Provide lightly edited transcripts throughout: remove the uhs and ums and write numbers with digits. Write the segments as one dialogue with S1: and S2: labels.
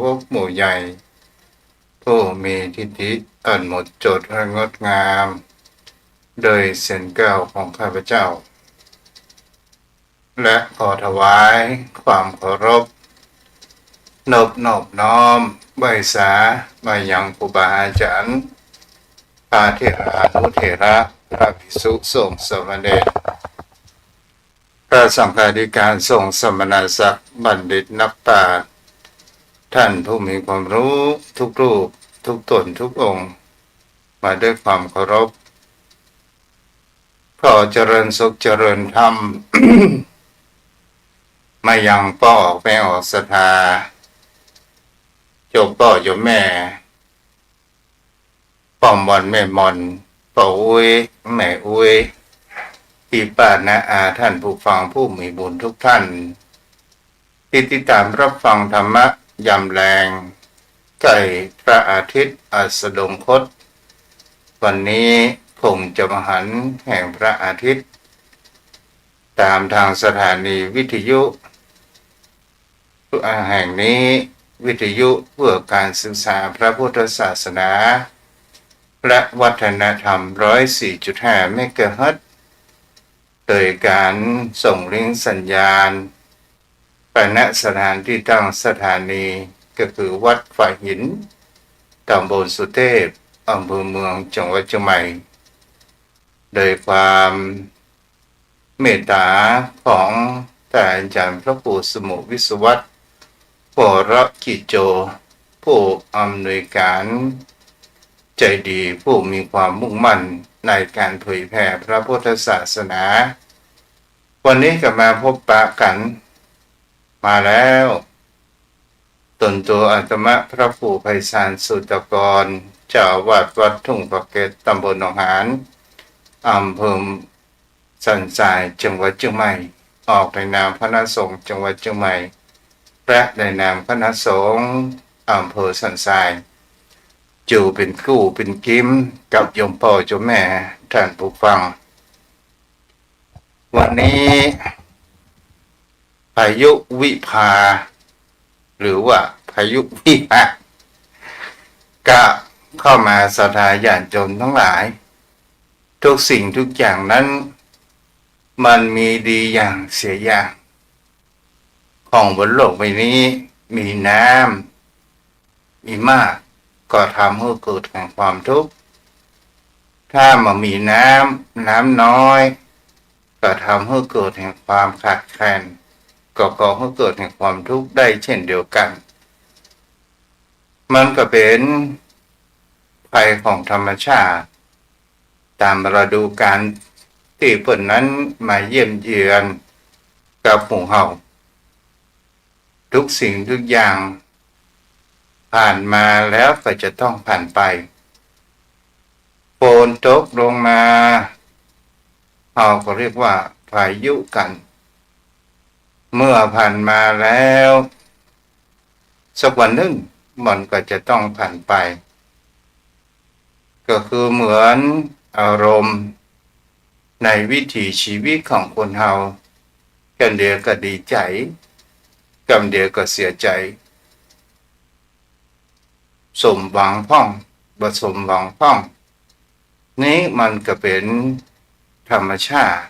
S1: าวกหมู่ใหญ่ผู้มีทิฏฐิอันหมดจดและงดงามโดยเส้นแก้วของข้าพเจ้าและขอถวายความเคารพนอบน้อมใบสาใบยังครูบาอาจารย์พระเถระนุเถระพระภิกษุสงฆ์สามเณรพระสังฆาธิการสงฆ์สมณศักดิ์บัณฑิตนักปราชญ์ท่านผู้มีความรู้ทุกรูปทุกตนทุกองค์มาด้วยความเคารพขอเจริญสุขเจริญธรรม มายังพ่อออกแม่ออกศรัทธาโยมพ่อโยมแม่พ่อมอนแม่มอนพ่ออุ้ยแม่อุ้ยพี่ป้าน้าอาท่านผู้ฟังผู้มีบุญทุกท่านที่ติดตามรับฟังธรรมะยามแรงใกล้พระอาทิตย์อัสดงคตวันนี้คงจะมหันต์แห่งพระอาทิตย์ตามทางสถานีวิทยุแห่งนี้วิทยุเพื่อการศึกษาพระพุทธศาสนาและวัฒนธรรม 104.5 เมกะเฮิรตซ์โดยการส่งลิงก์สัญญาณไปณสถานที่ตั้งสถานีก็คือวัดฝ่ายหินตำบลสุเทพอำเภอเมืองจังหวัดเชียงใหม่โดยความเมตตาของท่านอาจารย์พระครูสมุวิศวัตรวรกิจโจผู้อำนวยการใจดีผู้มีความมุ่งมั่นในการเผยแผ่พระพุทธศาสนาวันนี้ก็มาพบปะกันมาแล้วตนตัวอาตมะพระครูไพศาลสุตกรเจ้าอาวาสวัดทุ่งปะเกร็ดตำบลหนองหานอำเภอสันทรายจังหวัดเชียงใหม่ออกในนามคณะสงฆ์จังหวัดเชียงใหม่และในนามคณะสงฆ์อำเภอสันทรายจู่เป็นคู่เป็นกิ้มกับโยมพ่อโยมแม่ท่านผู้ฟังวันนี้พายุวิภาหรือว่าพายุวิภาก็เข้ามาศรัทธาญาติโยมทั้งหลายทุกสิ่งทุกอย่างนั้นมันมีดีอย่างเสียอย่างของบนโลกใบนี้มีน้ำมีมากก็ทำให้เกิดแห่งความทุกข์ถ้ามันมีน้ำน้อยก็ทำให้เกิดแห่งความขาดแคลนก็ก่อให้เกิดแห่งความทุกข์ได้เช่นเดียวกันมันก็เป็นภัยของธรรมชาติตามฤดูกาลที่เพิ่นนั้นมาเยี่ยมเยือนกับหมู่เฮาทุกสิ่งทุกอย่างผ่านมาแล้วก็จะต้องผ่านไปฝนตกลงมาเราก็เรียกว่าพายุกันเมื่อผ่านมาแล้วสักวันหนึ่งมันก็จะต้องผ่านไปก็คือเหมือนอารมณ์ในวิถีชีวิตของคนเฮากันเดียวก็ดีใจกันเดียวก็เสียใจสมหวังพ่องบ่สมหวังพ่องนี้มันก็เป็นธรรมชาติ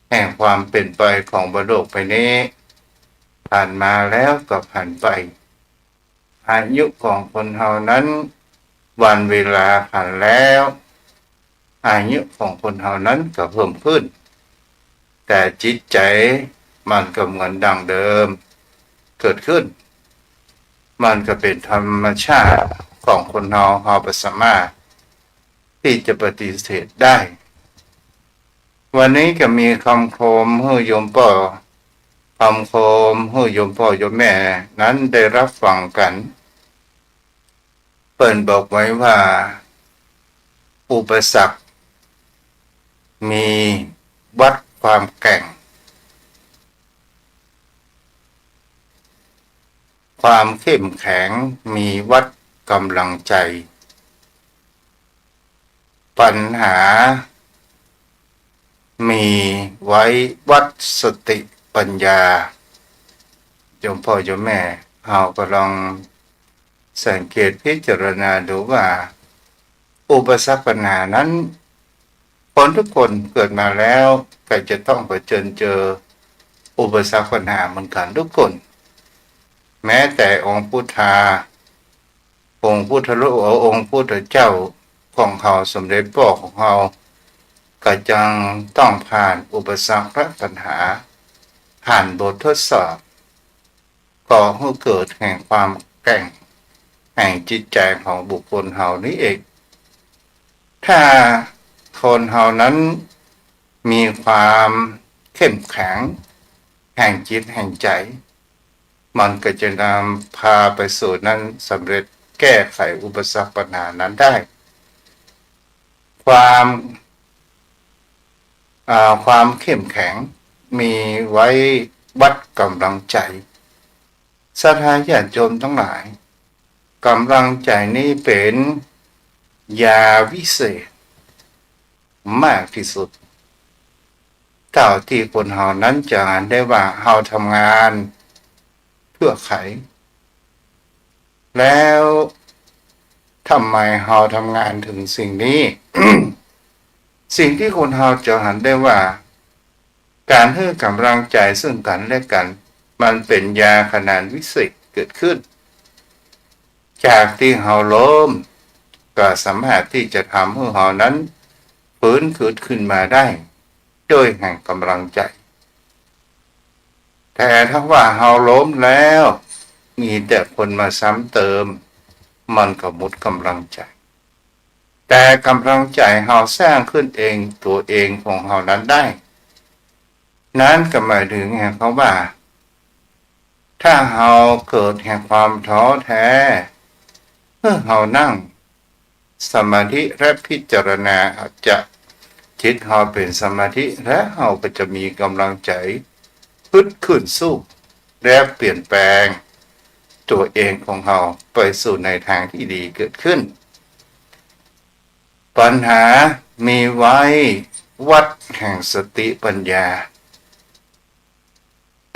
S1: แห่งความเป็นไปของโลกใบนี้ผ่านมาแล้วก็ผ่านไปอายุของคนเฮานั้นวันเวลาผ่านแล้วอายุของคนเฮานั้นก็เพิ่มขึ้นแต่จิตใจมันก็เหมือนดังเดิมเกิดขึ้นมันก็เป็นธรรมชาติของคนเฮาบ่สามารถที่จะปฏิเสธได้วันนี้ก็มีคำโคมให้โยมพ่อคำโคมให้โยมพ่อโยมแม่นั้นได้รับฟังกันเปิ้นบอกไว้ว่าอุปสรรคมีวัดความแกร่งความเข้มแข็งมีวัดกำลังใจปัญหามีไว้วัดสติปัญญาโยมพ่อโยมแม่เราก็ลอง สังเกตพิจารณาดูว่าอุปสรรคปัญหานั้นคนทุกคนเกิดมาแล้วก็จะต้องเผชิญเจออุปสรรคปัญหาเหมือนกันทุกคนแม้แต่องค์พุทธาองค์พุทธรูปองค์พุทธเจ้าของเขาสมเด็จพ่อของเขาก็ยังต้องผ่านอุปสรรคและปัญหาผ่านบททดสอบก่อให้เกิดแห่งความแกร่งแห่งจิตใจของบุคคลเฮานี้เองถ้าคนเฮานั้นมีความเข้มแข็งแห่งจิตแห่งใจมันก็จะนำพาไปสู่นั้นสำเร็จแก้ไขอุปสรรคปัญหานั้นได้ความเข้มแข็งมีไว้วัดกำลังใจศรัทธาญาติโยมทั้งหลายกำลังใจนี้เป็นยาวิเศษมากที่สุดเท่าที่คนเฮานั้นจะอ่านได้ว่าเฮาทำงานเพื่อใครแล้วทำไมเฮาทำงานถึงสิ่งนี้ สิ่งที่คนเฮาจะหันได้ว่าการให้กำลังใจซึ่งกันและกันมันเป็นยาขนาดวิเศษเกิดขึ้นจากที่เฮาล้มก็สามารถที่จะทำให้เฮานั้นฟื้นขึ้นมาได้โดยแห่งกำลังใจแต่ถ้าว่าเฮาล้มแล้วมีแต่คนมาซ้ำเติมมันก็หมดกำลังใจแต่กำลังใจเฮาสร้างขึ้นเองตัวเองของเฮานั้นได้นั้นก็หมายถึงแห่งเขาว่าถ้าเฮาเกิดแห่งความท้อแท้เมื่อเฮานั่งสมาธิและพิจารณาอาจจะจิตเฮาเป็นสมาธิและเฮาก็จะมีกำลังใจฮึดขึ้นสู้และเปลี่ยนแปลงตัวเองของเฮาไปสู่ในทางที่ดีเกิดขึ้นปัญหามีไว้วัดแห่งสติปัญญา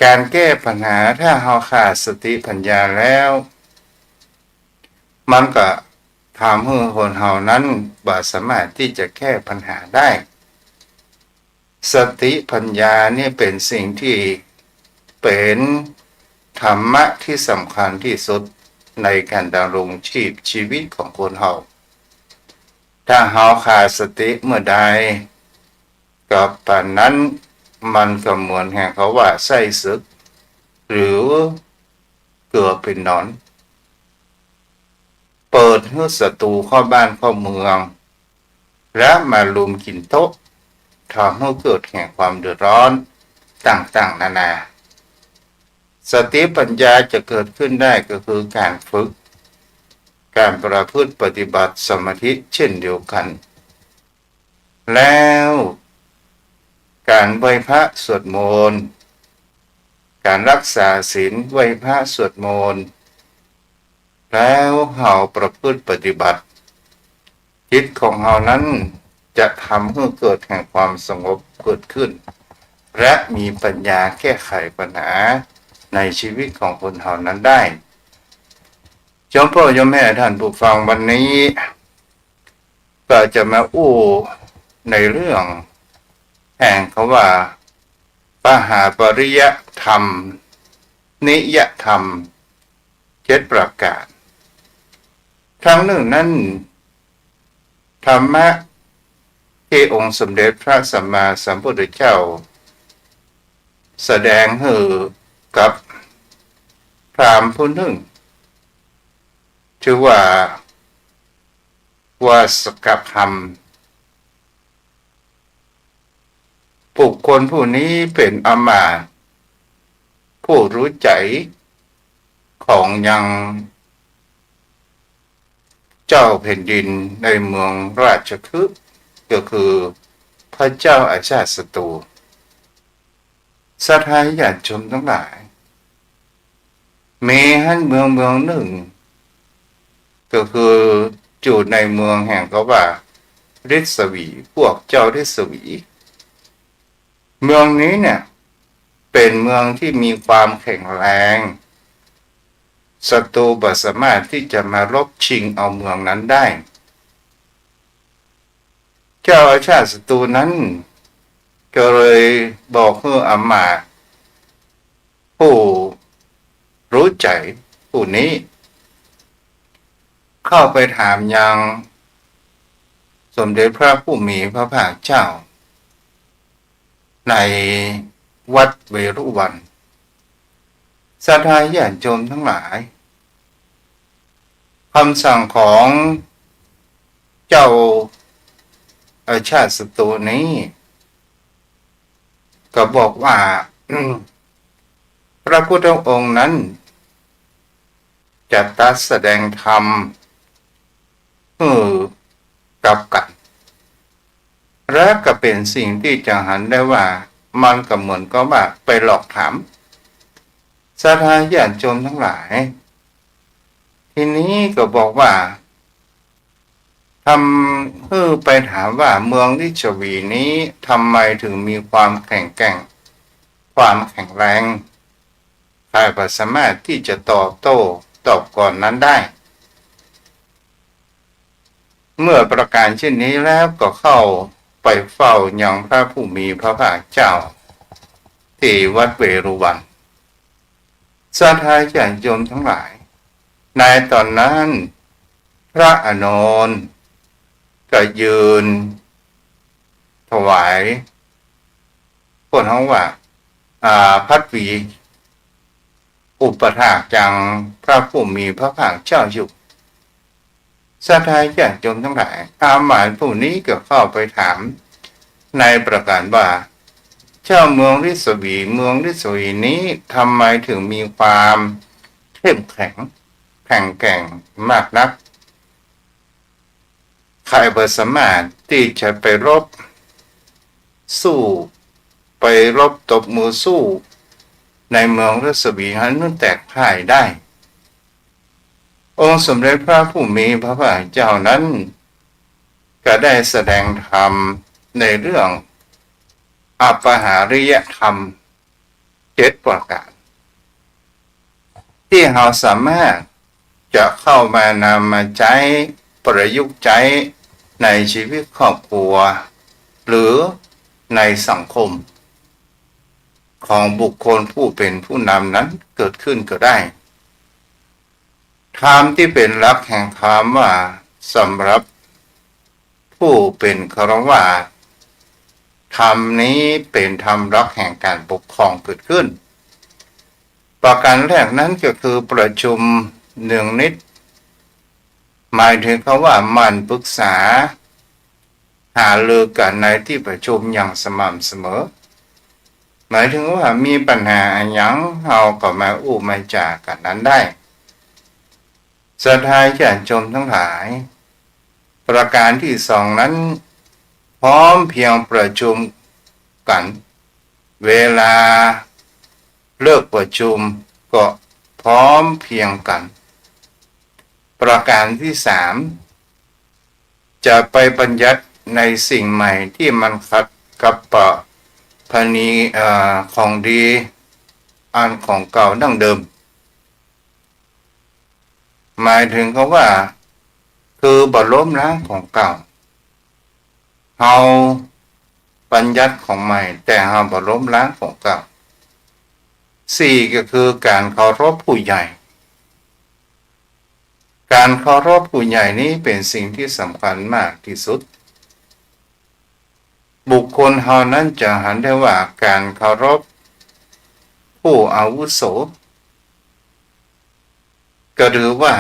S1: การแก้ปัญหาถ้าเฮาขาดสติปัญญาแล้วมันก็ทำให้คนเฮานั้นบ่สามารถที่จะแก้ปัญหาได้สติปัญญานี่เป็นสิ่งที่เป็นธรรมะที่สำคัญที่สุดในการดำรงชีวิตของคนเฮาถ้าเฮาขาดสติเมื่อใดกับปานนั้นมันก็เหมือนแห่งเขาว่าไส้ศึกหรือเกลือเป็นหนอนเปิดให้ศัตรูเข้าบ้านเข้าเมืองและมาลุมกินโต๊ะทำให้เกิดแห่งความเดือดร้อนต่างๆนานาสติปัญญาจะเกิดขึ้นได้ก็คือการฝึกการประพฤติปฏิบัติสมาธิเช่นเดียวกันแล้วการไหว้พระสวดมนต์การรักษาศีลไหว้พระสวดมนต์แล้วเฮาประพฤติปฏิบัติจิตของเฮานั้นจะทำให้เกิดแห่งความสงบเกิดขึ้นและมีปัญญาแก้ไขปัญหาในชีวิตของคนเฮานั้นได้โยมพ่อโยมแม่ท่านผู้ฟังวันนี้ก็จะมาอู้ในเรื่องแห่งคำว่าปหาปริยธรรมนิยธรรม7ประการทั้งหนึ่งนั้นธรรมะที่องค์สมเด็จพระสัมมาสัมพุทธเจ้าแสดงให้กับพราหมณ์ผู้หนึ่งชื่อว่าวาสกพรรมบุคคลผู้นี้เป็นอมาตย์ผู้รู้ใจของยังเจ้าแผ่นดินในเมืองราชคฤห์ก็คือพระเจ้าอาชาติศัตรูศรัทธาญาติโยมทั้งหลายมีหันเมืองหนึ่งก็คืออยู่ในเมืองแห่งเขาว่าฤทธิ์สวีพวกเจ้าฤทธิ์สวีเมืองนี้เนี่ยเป็นเมืองที่มีความแข็งแรง ศัตรูบ่สามารถที่จะมาลบชิงเอาเมืองนั้นได้เจ้าอาชาติศัตรูนั้นก็เลยบอกให้อามาตย์ผู้รู้ใจผู้นี้เข้าไปถามยังสมเด็จพระผู้มีพระภาคเจ้าในวัดเวรุวันศรัทธาญาติโยมทั้งหลายคำสั่งของเจ้าอาชาติศัตรูนี้ก็บอกว่า พระพุทธองค์นั้นจะตรัสแสดงธรรมกับกันและก็เป็นสิ่งที่จะหันได้ว่ามันก็เหมือนก็ว่าไปหลอกถามศรัทธาญาติโยมทั้งหลายทีนี้ก็บอกว่าทำให้ไปถามว่าเมืองลิชวีนี้ทำไมถึงมีความแข็งแกร่งความแข็งแรงใครก็สามารถที่จะตอบก่อนนั้นได้เมื่อประการเช่นนี้แล้วก็เข้าไปเฝ้ายังพระผู้มีพระภาคเจ้าที่วัดเวรุวันศรัทธาญาติโยมทั้งหลายในตอนนั้นพระอานนท์ก็ยืนถวายคนเขาว่าพัดวีอุปถากจังพระผู้มีพระภาคเจ้าอยู่ศรัทธาญาติโยมทั้งหลายอามาตย์ผู้นี้ก็เข้าไปถามในประการว่าเจ้าเมืองฤาษีนี้ทำไมถึงมีความเข้มแข็งแกร่งมากนักใครบ่สามารถที่จะไปรบสู้ไปรบตบมือสู้ในเมืองฤาษีนั้นแตกพ่ายได้องค์สมเด็จพระผู้มีพระภาคเจ้านั้นก็ได้แสดงธรรมในเรื่องอัปปหาริยธรรม7ประการที่เราสามารถจะเข้ามานำมาใช้ประยุกต์ใช้ในชีวิตครอบครัวหรือในสังคมของบุคคลผู้เป็นผู้นำนั้นเกิดขึ้นก็ได้ธรรมที่เป็นหลักแห่งธรรมว่าสำหรับผู้เป็นฆราวาสธรรมนี้เป็นธรรมหลักแห่งการปกครองเกิดขึ้นประการแรกนั้นก็คือประชุมเนืองนิดหมายถึงเขาว่ามันปรึกษาหารือกันในที่ประชุมอย่างสม่ำเสมอหมายถึงว่ามีปัญหาอย่างเราก็มามาจากกันนั้นได้ศรัทธาญาติโยมทั้งหลายประการที่สองนั้นพร้อมเพียงประชุมกันเวลาเลิกประชุมก็พร้อมเพียงกันประการที่สามจะไปบัญญัติในสิ่งใหม่ที่มันขัดกับประเพณีของดีอันของเก่าดั้งเดิมหมายถึงเขาว่าคือบ่ล้มล้างของเก่าเฮาบัญญัติของใหม่แต่เฮาบ่ล้มล้างของเก่าสี่ก็คือการเคารพผู้ใหญ่การเคารพผู้ใหญ่นี้เป็นสิ่งที่สำคัญมากที่สุดบุคคลเฮานั้นจะหันได้ว่าการเคารพผู้อาวุโสก็ถือว่า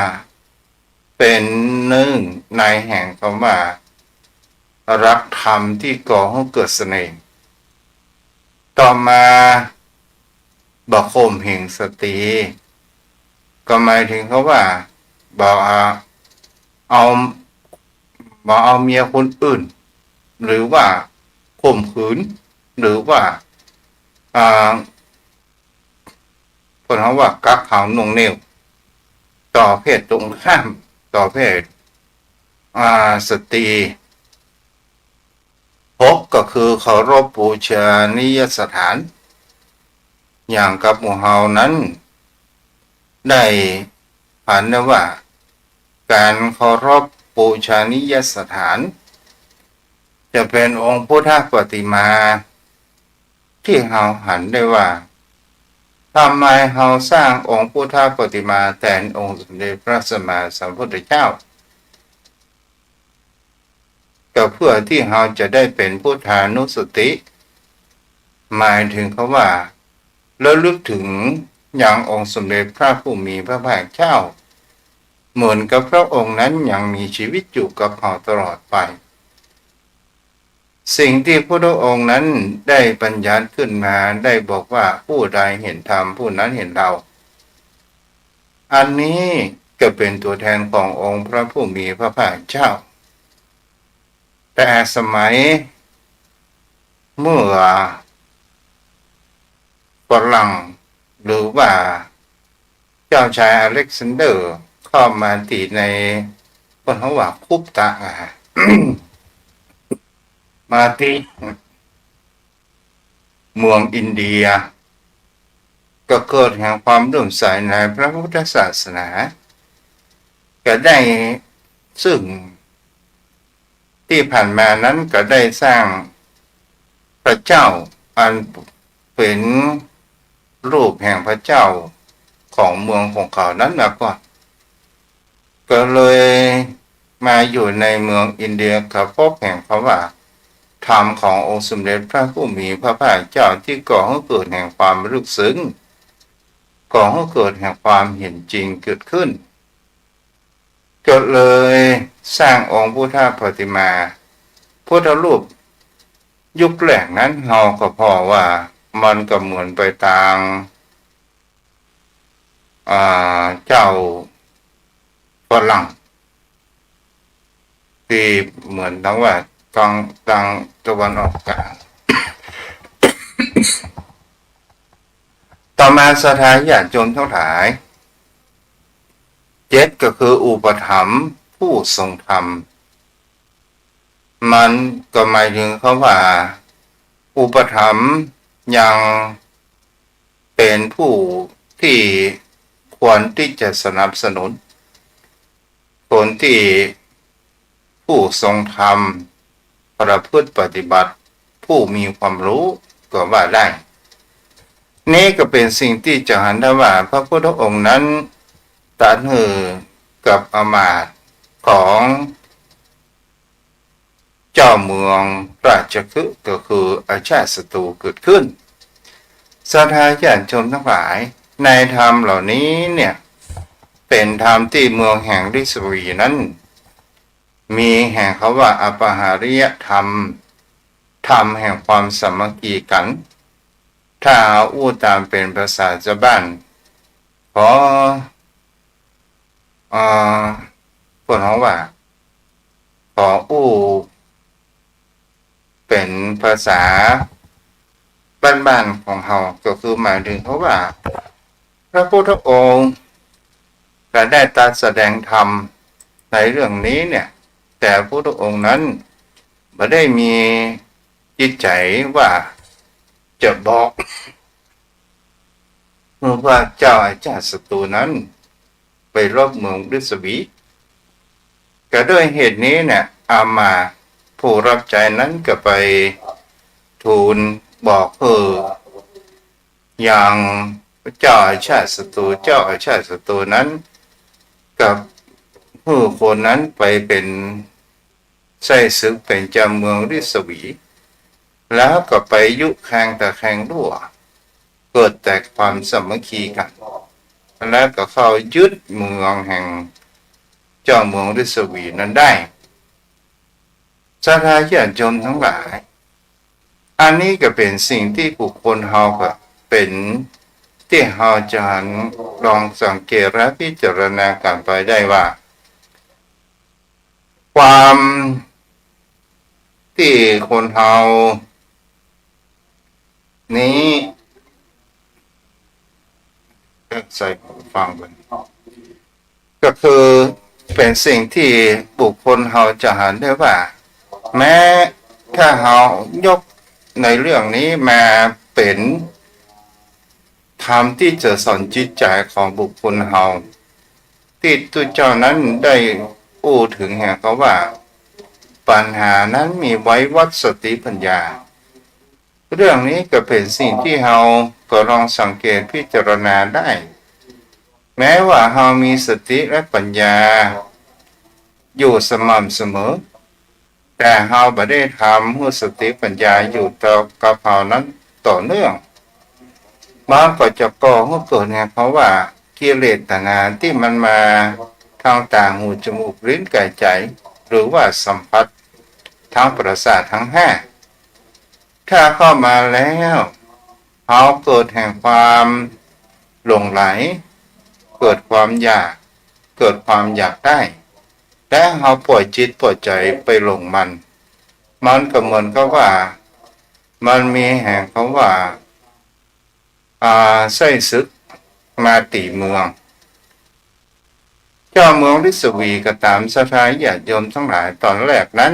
S1: เป็นหนึ่งในแห่งคำว่ารักธรรมที่ก่อให้เกิดเสน่ห์ต่อมาบัคคมแห่งสติก็หมายถึงเขาว่าบอกเอาเมียคนอื่นหรือว่าข่มขืนหรือว่าคนเขาว่ากักขังหน่วงเหนี่ยวต่อเพศตรงข้ามต่อเพศสตรีหกก็คือเคารพบูชานิยสถานอย่างกับหมู่เฮานั้นได้ หันนะว่าการเคารพบูชานิยสถานจะเป็นองค์พุทธปฏิมาที่เราหันได้ว่าทำไมเราสร้างองค์พุทธปฏิมาแทนองค์สมเด็จพระสัมมาสัมพุทธเจ้าก็เพื่อที่เราจะได้เป็นพุทธานุสติหมายถึงเขาว่าระลึกถึงอย่างองค์สมเด็จพระผู้มีพระภาคเจ้าเหมือนกับพระองค์นั้นยังมีชีวิตอยู่กับเราตลอดไปสิ่งที่พระองค์นั้นได้บัญญัติขึ้นมาได้บอกว่าผู้ใดเห็นธรรมผู้นั้นเห็นเราอันนี้ก็เป็นตัวแทนขององค์พระผู้มีพระภาคเจ้าแต่สมัยเมื่อฝรั่งหรือว่าเจ้าชายอเล็กซานเดอร์เข้ามาตีในคนเขาว่าคุปตะ มาที่เมืองอินเดียก็เกิดแห่งความเลื่อมใสในพระพุทธศาสนาก็ได้ซึ่งที่ผ่านมานั้นก็ได้สร้างพระเจ้าอันเป็นรูปแห่งพระเจ้าของเมืองของเขานั้นมาก่อนก็เลยมาอยู่ในเมืองอินเดียกับพบแห่งเขาว่าธรรมขององค์สมเด็จพระผู้มีพระภาคเจ้าที่ก่อให้เกิดแห่งความลึกซึ้งก่อให้เกิดแห่งความเห็นจริงเกิดขึ้นก็เลยสร้างองค์พุทธปฏิมาพุทธรูปยุคแรกนั้นเราก็พอว่ามันก็เหมือนไปตามเจ้าฝรั่งที่เหมือนทั้งว่าทางตะวันออกกลาง ต่อมาสถานญาติโยมทั้งหลาย7ก็คืออุปถัมภ์ผู้ทรงธรรมมันก็หมายถึงเขาว่าอุปถัมภ์ยังเป็นผู้ที่ควรที่จะสนับสนุนคนที่ผู้ทรงธรรมประพฤติปฏิบัติผู้มีความรู้ก็ว่าได้นี่ก็เป็นสิ่งที่จะหันได้ว่าพระพุทธองค์นั้นตรัสให้กับอมาตย์ของเจ้าเมืองราชคฤห์ก็คืออาชาติศัตรูเกิดขึ้นศรัทธาญาติโยมทั้งหลายในธรรมเหล่านี้เนี่ยเป็นธรรมที่เมืองแห่งฤศวีนั้นมีแห่งเขาว่าอปหาริยธรรมธรรมแห่งความสามัคคีกันถ้าอู้ตามเป็นภาษาชาวบ้านขอพวกเขาว่าขออู้เป็นภาษาบ้านๆของเขาก็คือหมายถึงเขาว่าพระพุทธองค์ก็ได้ตรัสแสดงธรรมในเรื่องนี้เนี่ยแต่พระพุทธองค์นั้นไม่ได้มีจิตใจว่าจะบอกเมื่อว่าเจ้าอาชาติศัตรูนั้นไปรบเมืองฤศวีก็ด้วยเหตุนี้เนี่ยอามาผู้รับใจนั้นก็ไปทูลบอกอย่างเจ้าอาชาติศัตรูนั้นกับผู้คนนั้นไปเป็นใส่ศึกเป็นเจ้าเมืองฤศวีแล้วก็ไปยุแข่งแต่แข่งรั่วเกิดแต่ความสามัคคีกันแล้วก็เข้ายึดเมืองแห่งเจ้าเมืองฤศวีนั้นได้ศรัทธาญาติโยมทั้งหลายอันนี้ก็เป็นสิ่งที่บุคคลเฮาก็เป็นที่เฮาจะลองสังเกตและพิจารณากันไปได้ว่าความที่คนเฮานี้ใส่หูฟังกันก็คือเป็นสิ่งที่บุคคลเฮาจะหันได้ว่าแม้ถ้าเฮายกในเรื่องนี้มาเป็นธรรมที่จะสอนจิตใจของบุคคลเฮา ที่ตุเจ้านั้นได้อู้ถึงแห่งเขาว่าปัญหานั้นมีไว้วัดสติปัญญาเรื่องนี้ก็เป็นสิ่งที่เราก็ลองสังเกตพิจารณาได้ แม้ว่าเรามีสติและปัญญาอยู่สม่ำเสมอแต่เราไม่ได้ทำให้สติปัญญาอยู่ต่อกับเรานั้นต่อเนื่องมันก็จะก่อให้เกิดไงเพราะว่ากิเลสตัณหาที่มันมาทางตาหูจมูกลิ้นกายใจหรือว่าสัมผัสทางประสาททั้งห้าถ้าเข้ามาแล้วเขาเกิดแห่งความหลงไหลเกิดความอยากเกิดความอยากได้และเขาปล่อยจิตปล่อยใจไปหลงมันก็เหมือนกับว่ามันมีแห่งเขาว่าไส้ศึกมาตีเมืองเจ้าเมืองฤาษีวีก็ตามสถานญาติโยมทั้งหลายตอนแรกนั้น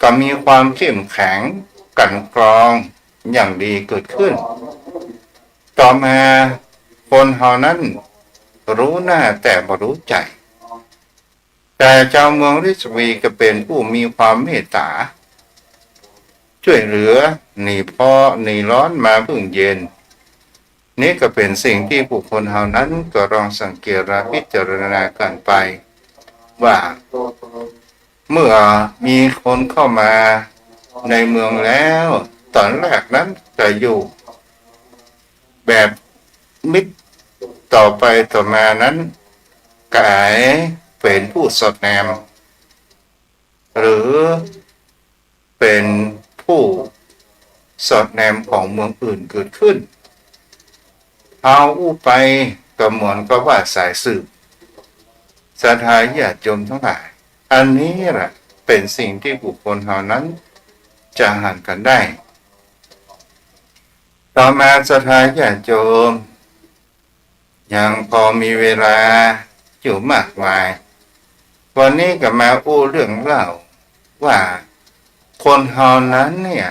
S1: ก็มีความเข้มแข็งกันกรองอย่างดีเกิดขึ้นต่อมาคนเฮานั้นรู้หน้าแต่ไม่รู้ใจแต่เจ้าเมืองฤาษีวีก็เป็นผู้มีความเมตตาช่วยเหลือหนีร้อนมาพึ่งเย็นนี่ก็เป็นสิ่งที่บุคคลเฮานั้นก็ลองสังเกตและพิจารณากันไปว่าเมื่อมีคนเข้ามาในเมืองแล้วตอนแรกนั้นจะอยู่แบบมิตรต่อไปต่อมานั้นกลายเป็นผู้สอดแนมหรือเป็นผู้สอดแนมของเมืองอื่นเกิดขึ้นเอาอู้ไปก็เหมือนกับว่าสายสืบศรัทธาญาติโยมทั้งหลายอันนี้แหละเป็นสิ่งที่บุคคลเหล่านั้นจะหันกันได้ต่อมาศรัทธาญาติโยมยังพอมีเวลาอยู่มากมายวันนี้ก็มาอู้เรื่องเล่าว่าคนเหล่านั้นเนี่ย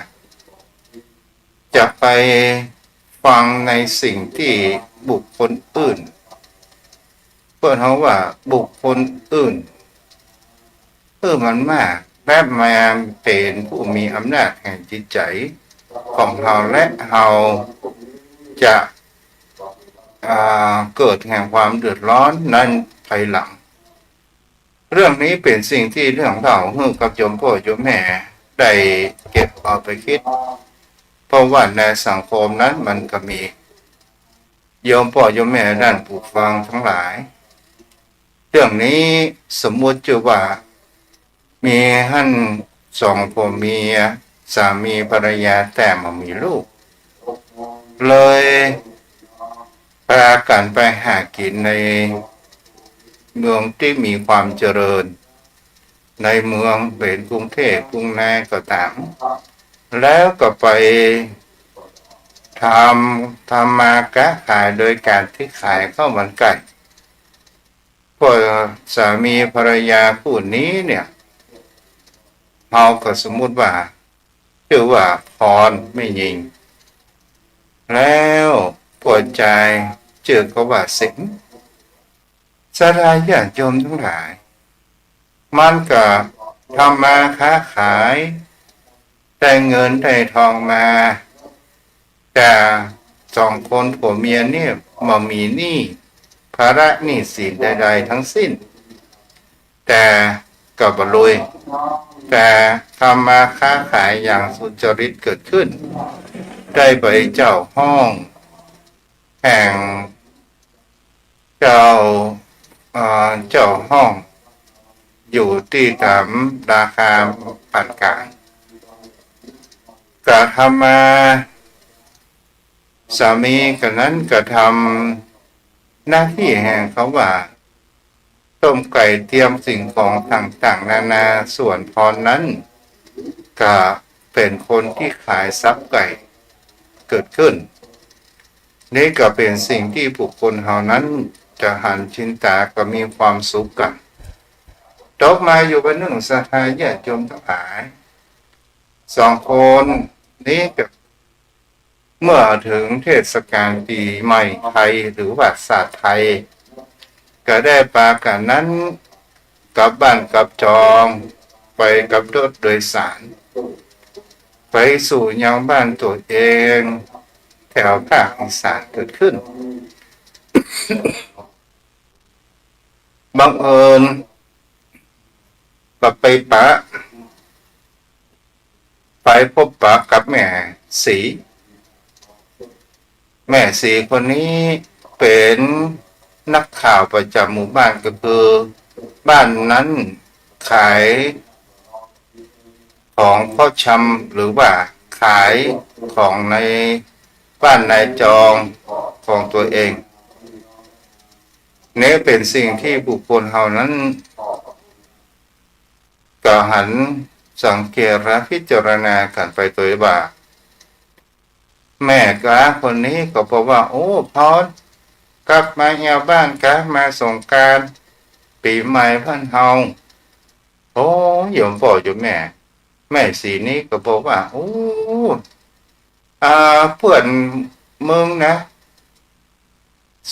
S1: จะไปฟังในสิ่งที่บุคคลอื่นเพื่อเขาว่าบุคคลอื่นมันมากและมาเป็นผู้มีอำนาจแห่งจิตใจของเราและเราจะเกิดแห่งความเดือดร้อนนั้นภายหลังเรื่องนี้เป็นสิ่งที่เรื่องเล่าให้กับโยมพ่อโยมแม่ได้เก็บเอาไปคิดเพราะว่าในสังคมนั้นมันก็มีโยมพ่อโยมแม่ด้านผู้ฟังทั้งหลายเรื่องนี้สมมุติว่ามีท่านสองผัวเมียสามีภรรยาแต่มามีลูกเลยพากันไปหากินในเมืองที่มีความเจริญในเมืองเป็นกรุงเทพกรุงนาก็ตามแล้วก็ไปทำมาค้าขายโดยการที่ขายข้าวมันไก่พวกสามีภรรยาคู่นี้เนี่ยเราก็สมมุติว่าชื่อว่าพรไม่ยิงแล้วปวดใจเจอก็ว่าสิงศรัทธาญาติโยมทั้งหลายมันก็ทำมาค้าขายได้เงินได้ทองมาแต่สองคนผัวเมียเนี่ยมามีหนี้ภาระหนี้สินใดๆทั้งสิ้นแต่ก็บ่รวยแต่ทำมาค้าขายอย่างสุจริตเกิดขึ้นได้ไปเจ้าห้องแห่งเจ้าห้องอยู่ที่ตามราคาปานกลางก็ทำมาสามีกันนั้นก็ทำหน้าที่แห่งเขาว่าต้มไก่เตรียมสิ่งของต่างๆนานาส่วนพรนั้นก็เป็นคนที่ขายทรัพย์ไก่เกิดขึ้นนี่ก็เป็นสิ่งที่บุคคลเหล่านั้นจะหันชินตาก็มีความสุขกันตกมาอยู่บนหนึ่งศรัทธาญาติโยมทั้งหลายสองคนนี้ก็เมื่อถึงเทศกาลปีใหม่ไทยหรือว่าศาสตร์ไทย ก็ได้ปากันนั้นกลับบ้านกลับจองไปกับรถโดยสารไปสู่ยังบ้านตัวเองแถวภาคอีสานเกิดขึ้นบังเอิญกับไปปะไปพบปะกับแม่สีแม่สีคนนี้เป็นนักข่าวประจำหมู่บ้านก็คือบ้านนั้นขายของพ่อชำหรือว่าขายของในบ้านนายจองของตัวเองนี่เป็นสิ่งที่บุคคลเหล่านั้นก็หันสังเกตและพิจารณากันไปตัวว่าแม่กาคนนี้ก็บอกว่าโอ้พรกลับมาเหี่ยวบ้านกะมาสงกรานต์ปีใหม่พันเฮาโอ้โยมพ่อโยมแม่แม่สีนี้ก็บอกว่าโอ้เพื่อนมึงนะ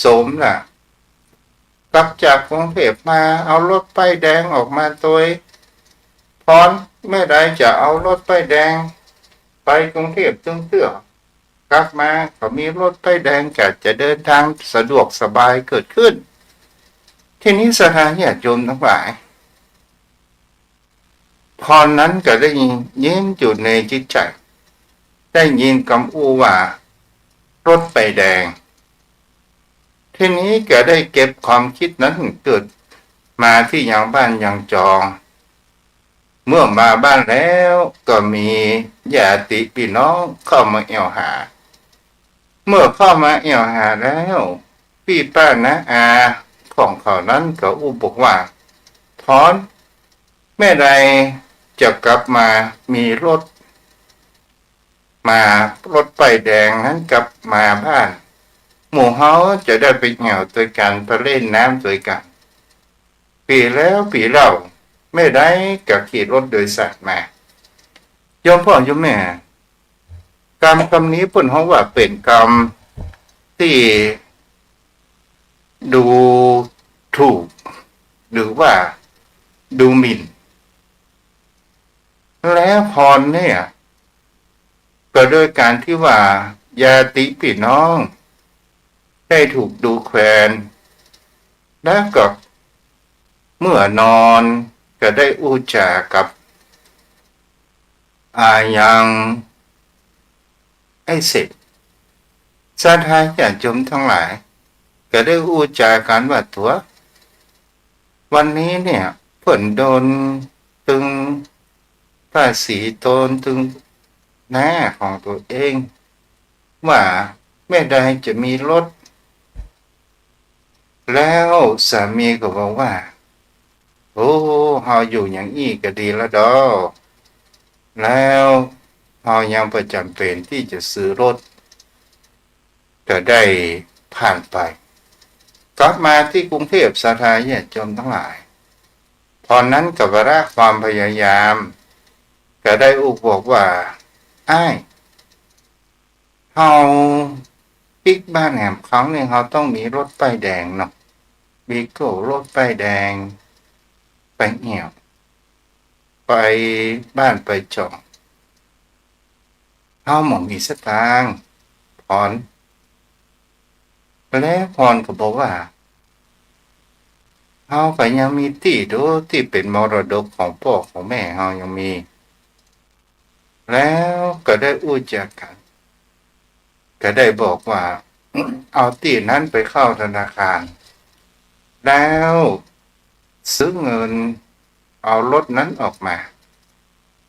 S1: สมน่ะกลับจากกรุงเทพมาเอารถป้ายแดงออกมาตัวพรไม่ได้จะเอารถป้ายแดงไปกรุงเทพตึงเตื้อกลับมาก็มีรถป้ายแดงจะเดินทางสะดวกสบายเกิดขึ้นทีนี้สถานญาติโยมทั้งหลายพรนั้นก็ได้ยิ้มอยู่ในจิตใจได้ยินคำอู้ว่ารถป้ายแดงทีนี้ก็ได้เก็บความคิดนั้นเกิดมาที่ยังบ้านยังจองเมื่อมาบ้านแล้วก็มีญาติพี่น้องเข้ามาเอี่ยวหาเมื่อเข้ามาเอี่ยวหาแล้วพี่ป้านะอาของเขานั้นก็อู้บอกว่าพรแม่ใดจะกลับมามีรถป้ายแดงนั้นกลับมาบ้านหมู่เฮาจะได้ไปเหนี่ยวตัวกันไปเล่นน้ำตัวกันปีแล้วปีเล่าไม่ได้กับขี่รถโดยสารมาโยมพ่อโยมแม่กรรมคำนี้เพิ่นเฮาว่าเป็นกรรมที่ดูถูกหรือว่าดูหมิ่นแล้วพรเนี่ยก็โดยการที่ว่าญาติพี่น้องได้ถูกดูแคลนและก็เมื่อนอนก็ได้อู้จากับยังไอ้เสร็จสาธาญาติโยมทั้งหลายก็ได้อู้จากันว่าตัววันนี้เนี่ยเพิ่นโดนตึงภาษีตนตึงหน้าของตัวเองว่าไม่ได้จะมีรถแล้วสามีก็บอกว่าโอ้เฮาอยู่อย่างอี้ก็ดีแล้วดอกแล้วเฮายังประจำเป็นที่จะซื้อรถก็ได้ผ่านไปกลับมาที่กรุงเทพสาธารณญาติโยมทั้งหลายตอนนั้นกับวาระความพยายามก็ได้อุบอกว่าอ้ายเฮาปิกบ้านแหมเขาเนี่ยเขาต้องมีรถป้ายแดงเนาะมีโก้รถป้ายแดงไปเหี่ยวไปบ้านไปจองเฮาหมองมีสตางค์พรแล้วพรก็บอกว่าเฮาก็ยังมีที่ดูที่เป็นมรดกของพ่อของแม่เฮายังมีแล้วก็ได้อู้จักกันก็ได้บอกว่าเอาที่นั้นไปเข้าธนาคารแล้วซื้อเงินเอารถนั้นออกมา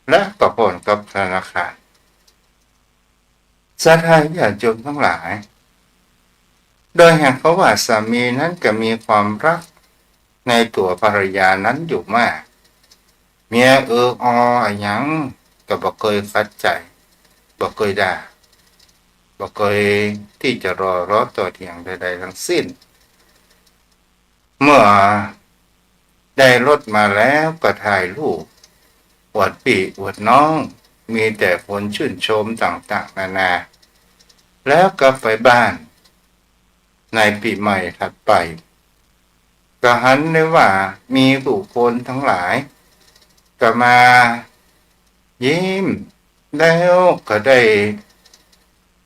S1: และก็ผ่อนกับธนาคารสาธารณญาติโยมทั้งหลายโดยแห่งเขาว่าสามีนั้นก็มีความรักในตัวภรรยานั้นอยู่มากเมียหยังก็บ่เคยขัดใจบ่เคยด่าบ่เคยที่จะรอต่อเถียงใดๆทั้งสิ้นเมื่อได้รถมาแล้วก็ถ่ายรูปอวดพี่อวดน้องมีแต่คนชื่นชมต่างๆนานาแล้วก็ไปบ้านในปีใหม่ถัดไป ก็หันได้ว่ามีบุคคลทั้งหลายก็มายิ้มแล้วก็ได้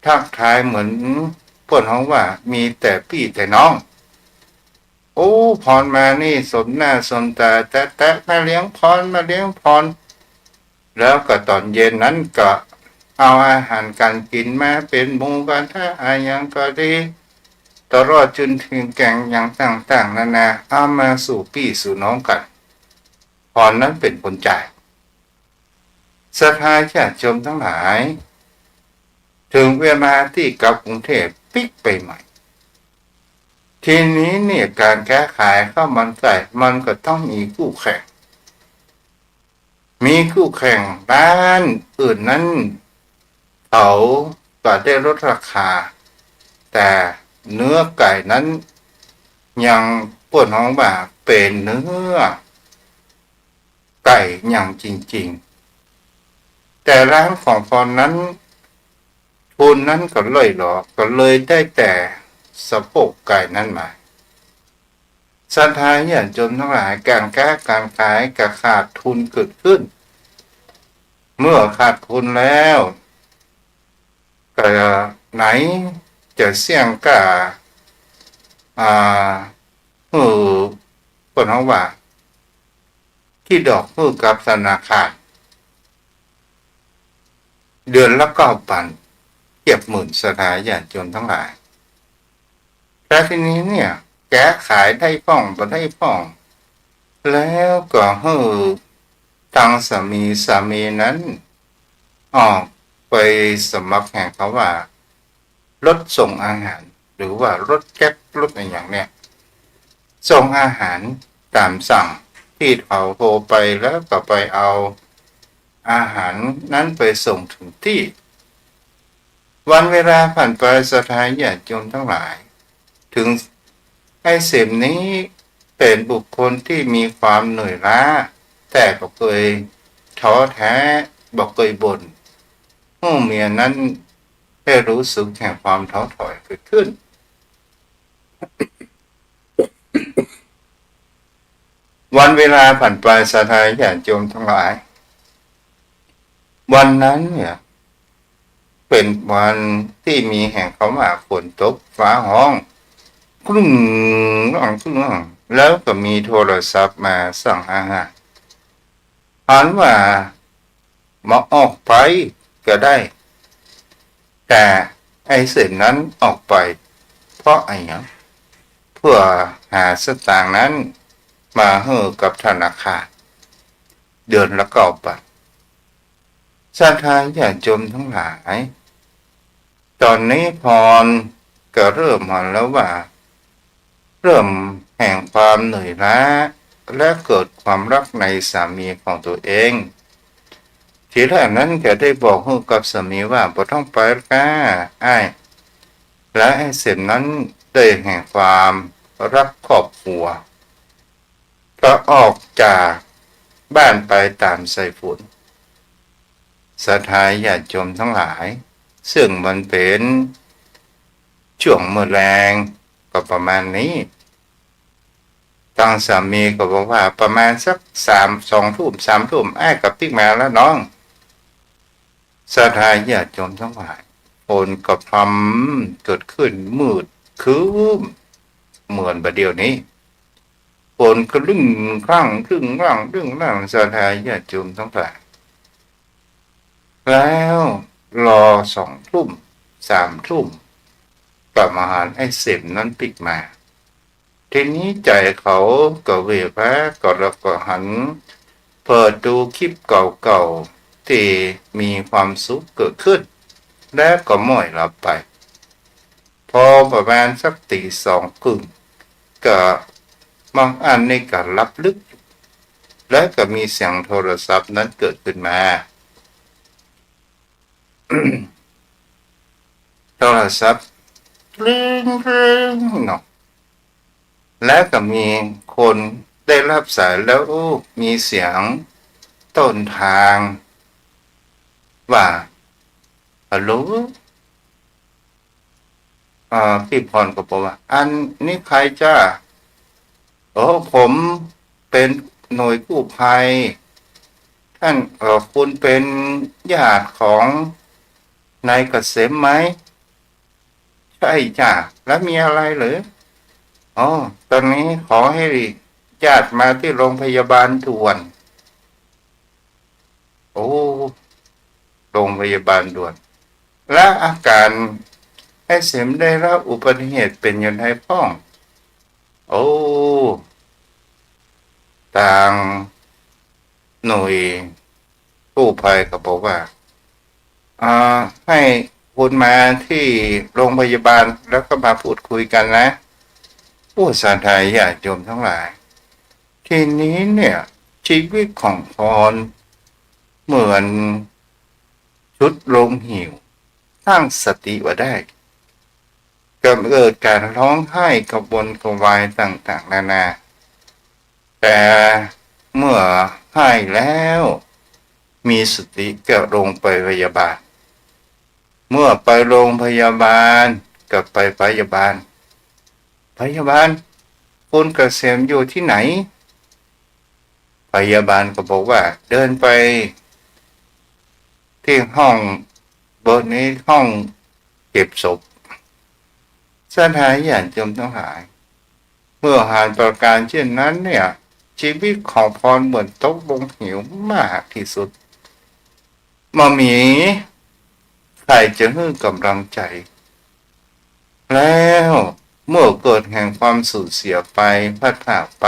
S1: ทักทายเหมือนพวกเขาว่ามีแต่พี่แต่น้องโอ้พรมานี่สมหน้าสมตาแต่มาเลี้ยงพรมาเลี้ยงพรแล้วก็ตอนเย็นนั้นก็เอาอาหารการกินมาเป็นหมูกระทะอะไรอย่างก็ดีตลอดจนถึงแกงอย่างต่างๆนานาเอามาสู่พี่สู่น้องกันพรนั้นเป็นคนจ่ายศรัทธาญาติโยมทั้งหลายถึงเวลาที่กลับกรุงเทพปิกไปใหม่ทีนี้เนี่ยการแก้ไขข้าวมันไก่มันก็ต้องมีคู่แข่งมีคู่แข่งด้านอื่นนั้นเขาก็ได้ลดราคาแต่เนื้อไก่นั้นยังปวดท้องว่าเป็นเนื้อไก่อย่างจริงๆแต่ร้านของพรนั้นทุนนั้นก็เลยหรอกก็เลยได้แต่สะโพกไก่นั้นมาศรัทธาญาติโยมทั้งหลายการค้าการขายก็ขาดทุนเกิดขึ้นเมื่อขาดทุนแล้วก็ไหนจะเสี่ยงกับคนเขาว่าที่ดอกมือกับธนาคารเดือนละ9,000เทียบหมื่นศรัทธาญาติโยมทั้งหลายแต่ทีนี้เนี่ยแก้ขายได้ป้องบ่ได้ป้องแล้วก็ทางสามีนั้นออกไปสมัครแห่งเขาว่ารถส่งอาหารหรือว่ารถแก๊ปรถอะไรอย่างเนี้ยส่งอาหารตามสั่งที่เขาโทรไปแล้วก็ไปเอาอาหารนั้นไปส่งถึงที่วันเวลาผ่านไปศรัทธาญาติโยมทั้งหลายถึงไอ้เสพนี้เป็นบุคคลที่มีความเหนื่อยล้าแต่ก็เคยท้อแท้บอกเคยบ่นเมียนั้นได้รู้สึกแห่งความท้อถอยเกิดขึ้นวันเวลาผ่านไปศรัทธาญาติโยมทั้งหลายวันนั้นเนี่ยเป็นวันที่มีแห่งเขาว่าฝนตกฟ้าห้องครึ่งแล้วก็มีโทรศัพท์มาสั่งอาหารอ่านว่ามาออกไปก็ได้แต่ไอ้สิ่งนั้นออกไปเพราะอะไรเงี้ยเพื่อหาสตางค์นั้นมาให้กับธนาคารเดือนละ9,000ศรัทธาญาติโยมทั้งหลายตอนนี้พรก็เริ่มมาแล้วว่าเริ่มแห่งความเหนื่อยล้าและเกิดความรักในสามีของตัวเองทีแรกนั้นแกได้บอกกับสามีว่าบ่ต้องไปก้าไอ้และไอ้เสร็จนั้นได้แห่งความรักครอบครัวก็ออกจากบ้านไปตามสายฝนศรัทธาญาติโยมทั้งหลายซึ่งมันเป็นช่วงมื้อแลงก็ประมาณนี้ทางสามีก็บอกว่าประมาณสัก2 ทุ่มไอ้กับติ๊กมาแล้วน้องศรัทธาญาติโยมทั้งหลายฝนก็พรำเกิดขึ้นมืดครึ้มเหมือนประเดี๋ยวนี้ฝนก็ลึ่งครั่งลึ่งร่างลึ่งร่างศรัทธาญาติโยมทั้งหลายแล้วรอ2 ทุ่ม3 ทุ่มประมาณไอ้เสพนั้นปิกมาทีนี้ใจเขาก็เวพะก็แล้วก็หันเปิดดูคลิปเก่าๆที่มีความสุขเกิดขึ้นแล้วก็ม้อยหลับไปพอประมาณสักตี 2 ครึ่งก็บางอันในการรับลึกและก็มีเสียงโทรศัพท์นั้นเกิดขึ้นมา โทรศัพท์เรื่องเนาะแล้วก็มีคนได้รับสายแล้วมีเสียงต้นทางว่าฮัลโหลพี่พรก็บอกว่าอันนี้ใครจ้า ผมเป็นหน่วยกู้ภัยท่านคุณเป็นญาติของนายเกษมไหมใช่จ้ะแล้วมีอะไรหรือตอนนี้ขอให้ญาติมาที่โรงพยาบาลด่วนโอ้โรงพยาบาลด่วนและอาการไอ้เสมได้รับอุบัติเหตุเป็นยังไงพ้องโอ้ต่างหน่วยกู้ภัยก็บอกว่าให้คุณมาที่โรงพยาบาลแล้วก็มาพูดคุยกันนะผู้ศรัทธาญาติโยมทั้งหลายทีนี้เนี่ยชีวิตของพรเหมือนชุดลงหิวตั้งสติไว้ได้ก็เกิดการร้องไห้กระวนกระวายต่างๆนานาแต่เมื่อให้แล้วมีสติก็ลงไปพยาบาลเมื่อไปโรงพยาบาลกับไปพยาบาลคุณเกษมอยู่ที่ไหนพยาบาลก็บอกว่าเดินไปที่ห้องเบอร์นี้ห้องเก็บศพสถานญาติโยมทั้งหลายเมื่อหานประการเช่นนั้นเนี่ยชีวิตของพรเหมือนตกลงเหวมากที่สุดมามีใครจะให้กำลังใจแล้วเมื่อเกิดแห่งความสูญเสียไปพลาดพลาดไป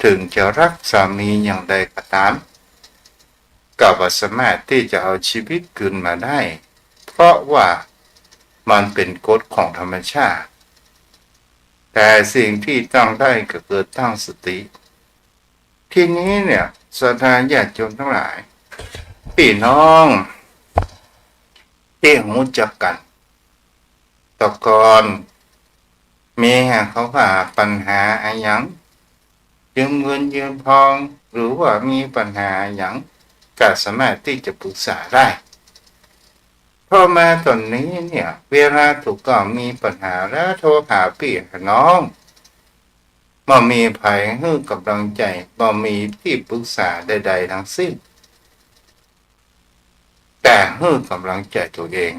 S1: ถึงจะรักสามีอย่างใดก็ตามก็ไม่สามารถที่จะเอาชีวิตคืนมาได้เพราะว่ามันเป็นกฎของธรรมชาติแต่สิ่งที่ต้องได้ก็เกิดตั้งสติทีนี้เนี่ยศรัทธาญาติโยมทั้งหลายพี่น้องที่รู้จักกันแตะกอนมีเขาว่าปัญหาอะไรอย่างยืมเงินยืมทองหรือว่ามีปัญหาอย่างก็สามารถที่จะปรึกษาได้เพราะมาตอนนี้เนี่ยเวลาถูกก็มีปัญหาแล้วโทรหาพี่น้องบ่มีภัยให้กำลังใจบ่มีที่ปรึกษาใดๆทั้งสิ้นแต่ให้กำลังใจตัวเอง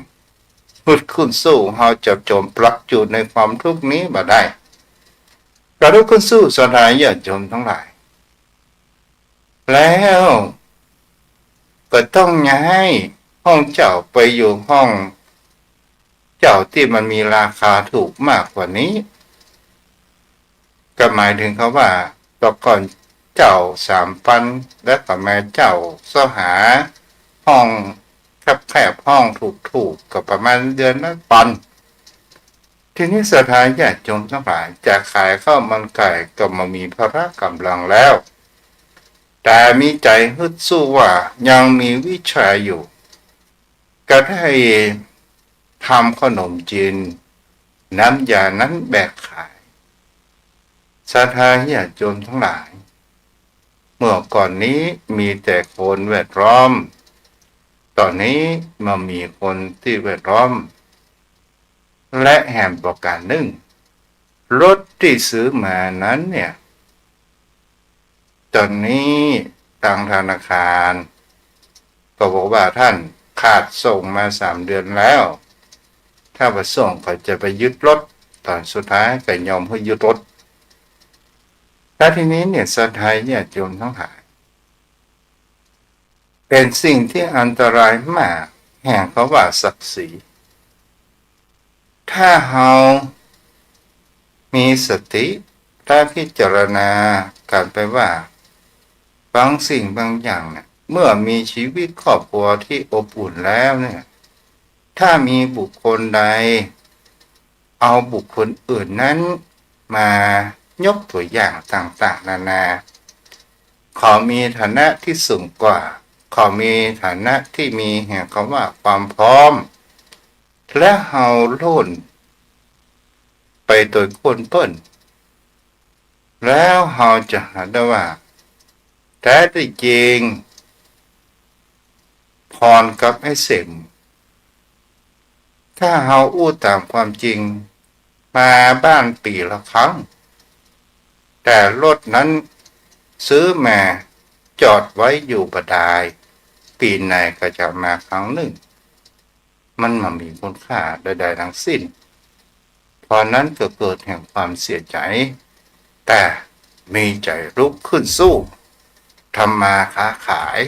S1: ฮึดขึ้นสู้เราจะจมปลักจุดในความทุกข์นี้มาได้กระลุกขึ้นสู้สลายญาติโยมทั้งหลายแล้วก็ต้องย้ายห้องเจ้าไปอยู่ห้องเจ้าที่มันมีราคาถูกมากกว่านี้ก็หมายถึงเขาว่าตอนก่อนเจ้า3,000และต่อมาเจ้าเสาหาห้องแคบห้องถูกก็ประมาณเดือนละพันทีนี้สถานญาติโยมทั้งหลายจะขายข้าวมันไก่ก็มามีพละกำลังแล้วแต่มีใจฮึดสู้ว่ายังมีวิชาอยู่ก็ได้ทำขนมจีนน้ำยานั้นแบกขายศรัทธาญาติโยมทั้งหลายเมื่อก่อนนี้มีแต่คนแวดล้อมตอนนี้มามีคนที่แวดล้อมและแห่งประการหนึ่งรถที่ซื้อมานั้นเนี่ยตอนนี้ทางธนาคารก็บอกว่าท่านขาดส่งมา3 เดือนแล้วถ้าไปส่งก็จะไปยึดรถตอนสุดท้ายก็ยอมให้ยึดรถและทีนี้เนี่ยศรัทธาญาติโยมทั้งหลายเป็นสิ่งที่อันตรายมากแห่งเขาว่าศักดิ์ศรีถ้าเรามีสติถ้าพิจารณาการไปว่าบางสิ่งบางอย่างเนี่ยเมื่อมีชีวิตครอบครัวที่อบอุ่นแล้วเนี่ยถ้ามีบุคคลใดเอาบุคคลอื่นนั้นมายกตัวอย่างต่างๆนานาขอมีฐานะที่สูงกว่าขอมีฐานะที่มีแห่งคำว่าความพร้อมและเฮาโล่นไปโดยคนเปิ้นแล้วเฮาจะหาได้ว่าแท้ที่จริงพรกับไอ้เสมถ้าเฮาอู้ตามความจริงมาบ้านปีละครั้ง แต่รถนั้นซื้อมาจอดไว้อยู่บดายปีไหนก็จะมาครั้งหนึ่งมันมามีคุณค่าใดๆทั้งสิ้นพอนั้นก็เกิดแห่งความเสียใจแต่มีใจลุกขึ้นสู้ทำมาค้าขาย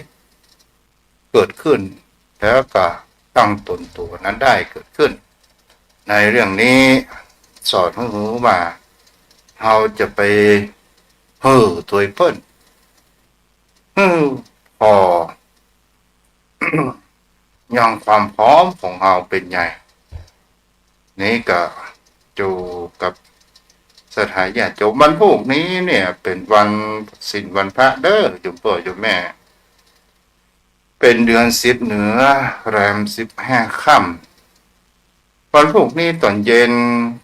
S1: เกิดขึ้นแล้วก็ตั้งตนตัวนั้นได้เกิดขึ้นในเรื่องนี้สอนให้รู้ว่าเราจะไปตัวเปิ้นพอ ยังความพร้อมของเราเป็นไงนี่ก็จูกับสถานญาติโยมวันพวกนี้เนี่ยเป็นวันศีลวันพระเด้อโยมพ่อโยมแม่เป็นเดือน10เหนือแรม15ค่ำวันพวกนี้ตอนเย็น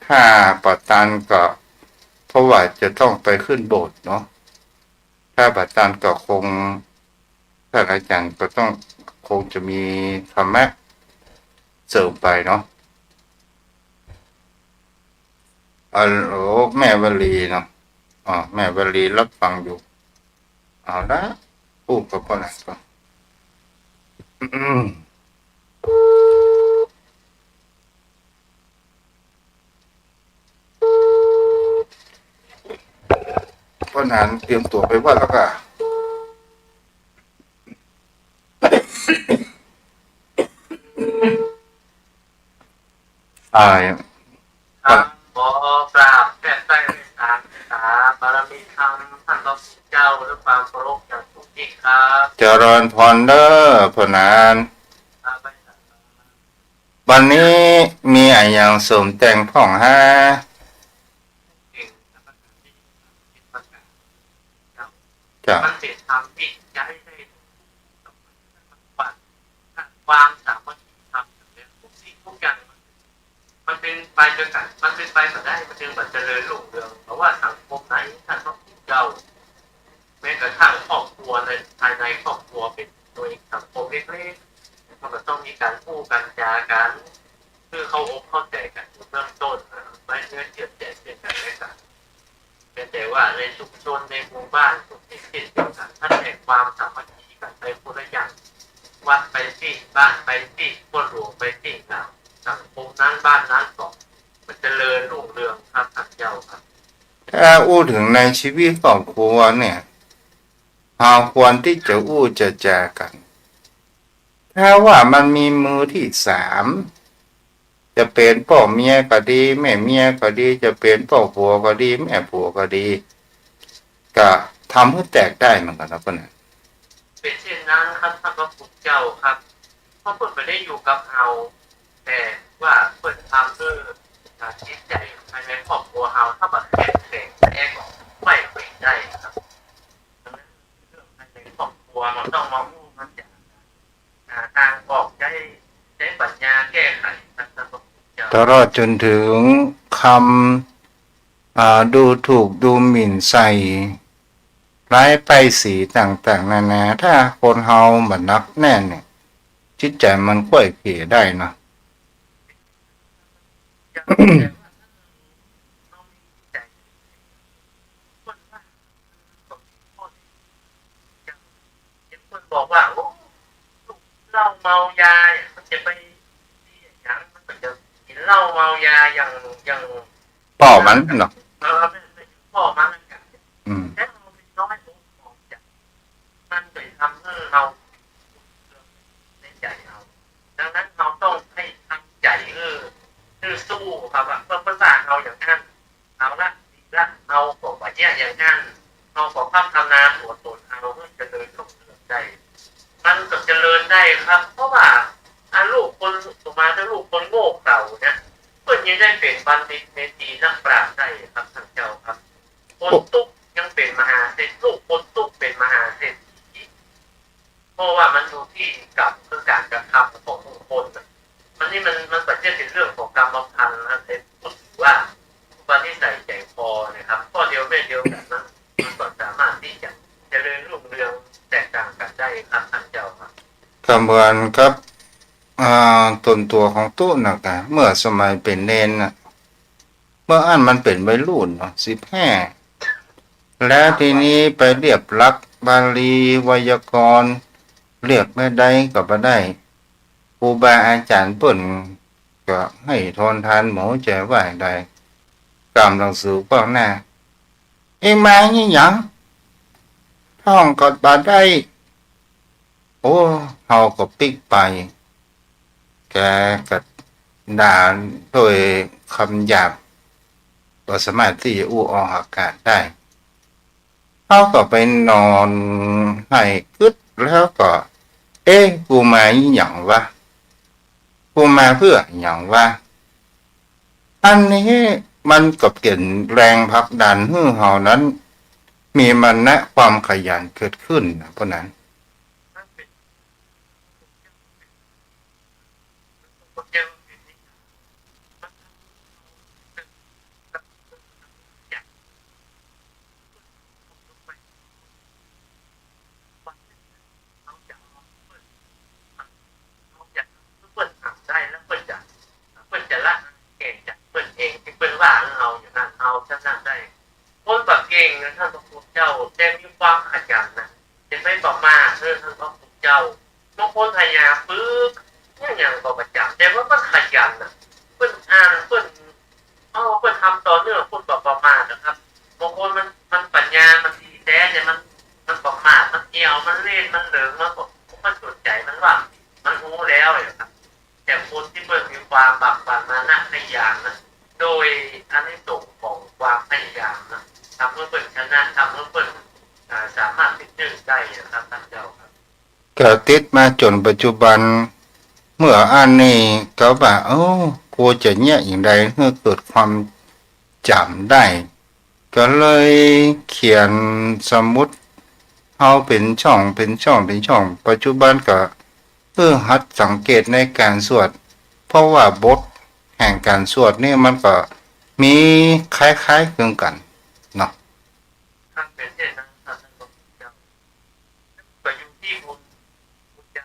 S1: ถ้าปะตันก็เพราะว่าจะต้องไปขึ้นโบสถ์เนาะถ้าปะตันก็คงท่านอาจารย์ก็ต้องคงจะมีธรรมะเสริมไปเนาะโอ้แม่วลีเนาะแม่วลีรับฟังอยู่เอาละพูดกับพ่อหน่อยก่อนพ่อนานเตรียมตัวไปว่าแล้วก็
S2: ครับขอกราบแก่ใต้ตามสาบารมีธรรมท่านพระพุทธเจ้าด้วยความเคารพอย่างสูงยิ่งครับ
S1: เจริญพรเด้อพ่อนานวันนี้มีอะไรอย่างเสริมแต่งพ่องฮะ
S2: จะมันเป็นธรรมที่จะให้ได้ความสามารถทำเนี่ยทุกสิ่งทุกอย่างมันเป็นไปด้วยกันมันเป็นไปแบบได้มันจึงแบบเจริญรุ่งเรืองเพราะว่าสังคมไหนท่านพระพุทธเจ้าแม้กระทั่งครอบครัวในภายในครอบครัวเป็นโดยสังคมเล็กๆมันก็ต้องมีการพูดกันจากันคือเขาอกเข้าใจกันเบื้องต้นไม่เนื้อเจือดแจกเป็นกันและกันแต่ว่าในชุมชนในหมู่บ้านทุกที่เดียวกันท่านแห่งความสามัคคีกันไปคนละอย่างวัดไปที่บ้านไปที่คนหลวงไปที่สังคมนั้นบ้านนั้นก็มันเจริญรุ่งเรืองครับท่านเจ้าครับ
S1: ถ้าอู้ถึงในชีวิตครอบครัวเนี่ยเราควรที่จะอู้จะแจกันถ้าว่ามันมีมือที่3จะเป็นพ่อเมียก็ดีแม่เมียก็ดีจะเป็นพ่อผัวก็ดีแม่ผัวก็ดีก็ทำให้แตกได้เหมือนกันนะพ่อเนี่ย
S2: เป็นเช่นนั้นครับท่านพระพุทธเจ้าครับเพราะเพิ่นไม่ได้อยู่กับเราแต่ว่าเพิ่นทำเพื่อการจิตใจภายในครอบครัวเราถ้าบัดแข็งแรงแอกไม่เป็นได้ครับดังนั้นเรื่องภายในครอบครัวมันต้องมาพูดมันจากทางออกใช้ปัญญาแก้ไขครับท่านพระพุทธเจ้า
S1: ตลอดจนถึงคำดูถูกดูหมิ่นใส่ร้ายไปสีต่างๆนานาถ้าคนเฮามันนักแน่นเนี่ยจิตใจมันค่อยเพียได้เนาะ
S2: บอกว่าเหล้าเมายามันจะไปอย่างมันจะกินเหล้าเมายาอย่าง
S1: พ่อมันเนาะ
S2: พ่อมันกันแค่เราเป็นน้อยมองจากมันจะทำให้เราในใจเราดังนั้นเราต้องให้ทำใจสู้ครับเพื่อประสานเราอย่างนั้นเอาละดีละเอาบอกว่าเนี่ยอย่างนั้นเราขอพัฒนาตัวตนเราเพื่อจะเดินลงเรือได้มันก็เจริญได้ครับเพราะว่าลูกคนต่อมาถ้าลูกคนโง่เก่าเนี่ยเพื่อนยังได้เป็นบัณฑิตเมธีนักปราชญ์ได้ครับท่านเจ้าครับคนตุ๊กยังเป็นมหาเศรษฐีลูกคนตุ๊กเป็นมหาเศรษฐีเพราะว่ามันดูที่กับคือการกระทำของคนมันนี่มันปัจจัยเป็นเรื่องของกรรมพันธุ์นะแต่พูดว่าวันที่ใส่ใจพอนะครับข้อเดียวไม่เดียวกันนั้นมันก็สามารถที่จะเจริญรุ่งเรืองแตกต่างกันได้ครับท่านเจ้าครับ
S1: กำเนิดครับตนตัวของตู้หนักนะเมื่อสมัยเป็นเนนน่ะเมื่ออันมันเป็นวัยรุ่นเนาะ15 แล้วทีนี้ไปเรียบลักษณ์บาลีไวยากรณ์เรียกไม่ได้ก็บ่ได้ครูบาอาจารย์เปิ่นก็ให้ทนทานหมูใจว่าได้กำลังสู่ป้องหน้าเอ็งมานี่หยังท่องก็บ่ได้โอ้เฮาก็ปิกไปแกก็ด่าด้วยคำหยาบบ่สามารถที่จะอู้ออกอากาศได้เขาก็ไปนอนให้กึดแล้วก็เอ๊ะกูมาอีหยังวะกูมาเพื่อหยังวะอันนี้มันก็เป็นแรงผลักดันให้เฮานั้นมีมานะความขยันเกิดขึ้นนะเพราะนั้น
S2: เปิ้นทำได้แล้วเปิ้นจะละเก่งจากเปิ้นเองที่เปิ้นว่าเราอย่างนั้นเอาชนะได้คนแบบเก่งนะท่านพระพุทธเจ้าแต่มีความขยันนะจะไม่ประมาทท่านพระพุทธเจ้าบางคนพยายามปึ๊กอย่างก็ประจำแต่ว่ามันขยันนะเปิ้นอ่านเปิ้นเปิ้นทำต่อเนื่องเปิ้นแบบประมาทนะครับบางคนมันปัญญามันดีแต่เนี่ยมันประมาทมันเกี่ยวมันเล่นมันเหลิงมันสนใจมันว่ามันรู้แล้วครับแต่คนที่เพิ่มมีความบักบั่นมานะในอย่างนะโดยอันนี้ส่งของความพยายามนะทำเพื่อเปิดชนะทำเพื่อเปิดสามารถติดดึงได้นะครับท่านเจ้าครับ
S1: ก็ติดมาจนปัจจุบันเมื่ออ่านนี่ก็ว่าโอ้กูจะเนี่ยอย่างใดเพื่อเกิดความจำได้ก็เลยเขียนสมุดเอาเป็นช่องเป็นช่องเป็นช่องปัจจุบันก็เพื่อหัดสังเกตในการสวดเพราะว่าบทแห่งการสวดนี่มันก็มีคล้ายๆคลึงกันเนาะ
S2: ถ้าเป็นเช่นนั้นท่านเจ้าก็อยู่ที่คุณจะ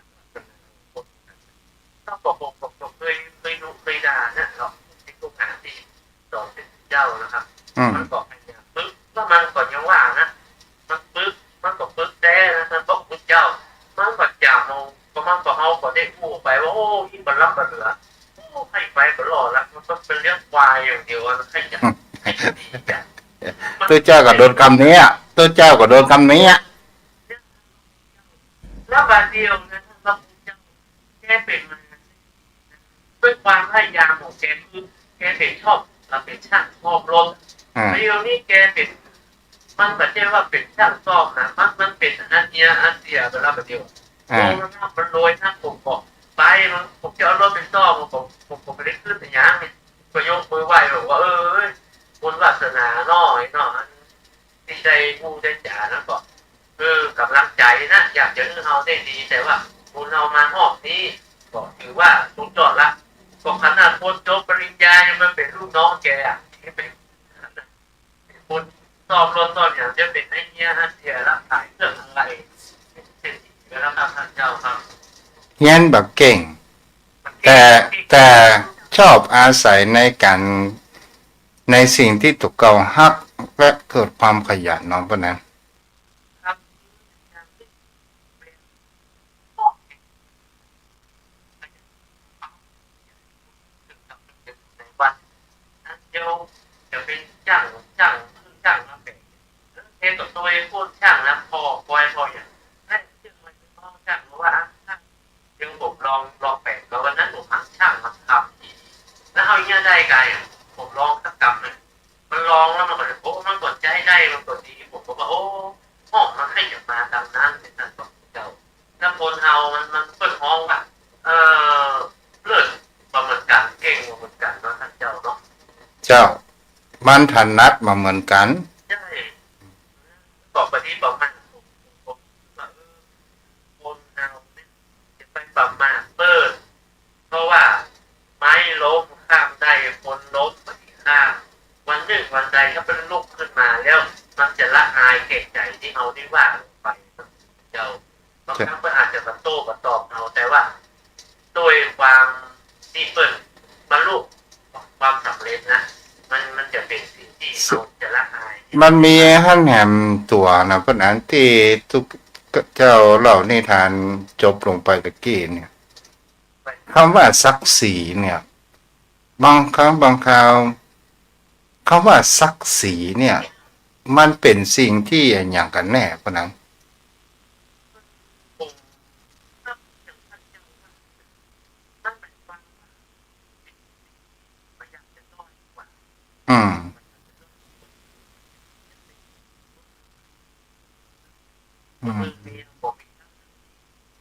S2: ต้องบอกเคยด่าเนี่ยหรอกที่ทุกหาที่สอนเป็นเจ้านะครับมันบอกให้เนี่ยปึ๊บก็มันก่อนยังว่านะมันปึ๊บมันก็ปึ๊บแต่นะท่านบอกคุณเจ้ามันก็จามองก็มันก็เฮาก็ได้พูดไปว่าโอ้ยิ่งบัลลังก์บัลเหลือโอ้ให้ไปก็รอแล้วมันก็เป็นเรื่องควายอย่างเดียวนะให้จังให้ดีจัง
S1: ตัวเจ้าก็โดนคำนี้ตัวเจ้าก็โดนคำนี้
S2: แล้วบาดเดียวนะท่านบอกคุณเจ้าแค่เป็นมันด้วยความพยายามของแกคือแกเป็นชอบเป็นช่างชอบรถเดี๋ยวนี้แกเป็นมันแบบเรียกว่าเป็นช่างซ่อมนะมันเป็นอันเสียไปแล้วแบบเดียวโอ้มันโรยนะผมบอกไปมันผมจะเอารถไปซ่อมผมไม่ได้ขึ้นแต่ยังเนี่ยก็ยกมือไหว้บอกว่าบุญวาสนาน้อยเนาะดีใจผู้ได้จ่านะก็กำลังใจนะอยากจะให้เราได้ดีแต่ว่าบุญเรามาหอบนี้ก็ถือว่าสุดยอดละก็ขนาดคนจบปริญญายังมันเป็นลูกน้องแกอ่ะเป็นคนสอบรถตอนอย่างจะเป็นไอ้เนี้ยเสียละขายเครื่องอะไรเป็นแล้วครับท่านเจ้าครับ
S1: เฮียนแบบเก่งแต่ชอบอาศัยในการในสิ่งที่ถูกเกาฮักและเกิดความขยันน้องปะนั้น
S2: เดี๋ยวจะเป็นจ้างมาเป็นเทตัวตัวเองพูดช่างนะพออย่างนั่นจึงมันต้องช่างเพราะว่าเดี๋ยวผมลองแปะแล้ววันนั้นผมหาช่างมาทำแล้วเอาเงี้ยได้ไงผมลองสักกำเลยมันลองแล้วมันก็โอ้มันกดใจได้มันกดดีผมก็ว่าโอ้ห้องมันให้อย่างมาตามนั้นเป็นการบอกเจ้าแล้วคนเฮามันเปิดห้องว่าเลือดประมาณการเก่งประมาณการเนาะท่านเจ้าเนาะ
S1: เจ้ามันถนัดมาเหมือนกัน
S2: ใช่บอกไปที่บอกมันคนเอาเนี่ยจะไปประมาทเปิดเพราะว่าไม้ล้มข้ามได้คนล้มไปข้ามวันหนึ่งวันใดถ้าเป็นลุกขึ้นมาแล้วมันจะละอายเก่งใจที่เอาที่ว่าไปเจ้าบางครั้งมันอาจจะมาโต้มาตอบเอาแต่ว่าโดยความที่เปิดบรรลุความสำเร็จนะมันจะเป็นสิ่ง ที่เราจะละอาย
S1: มันมีหั่นแหมตัวนะเพราะนั้นที่ทุกเจ้าเล่านิทานจบลงไปตะกี้เนี่ยคำว่าศักดิ์ศรีเนี่ยบางครั้งบางคราวคำว่าศักดิ์ศรีเนี่ยมันเป็นสิ่งที่อย่างกันแน่เพราะนั้น
S2: ผมถ้าอย่างท่านเจ้าว่านั่นหมายความว่ามันอยากจะน้อยกว่า
S1: อืม อืม
S2: มือมีผมมี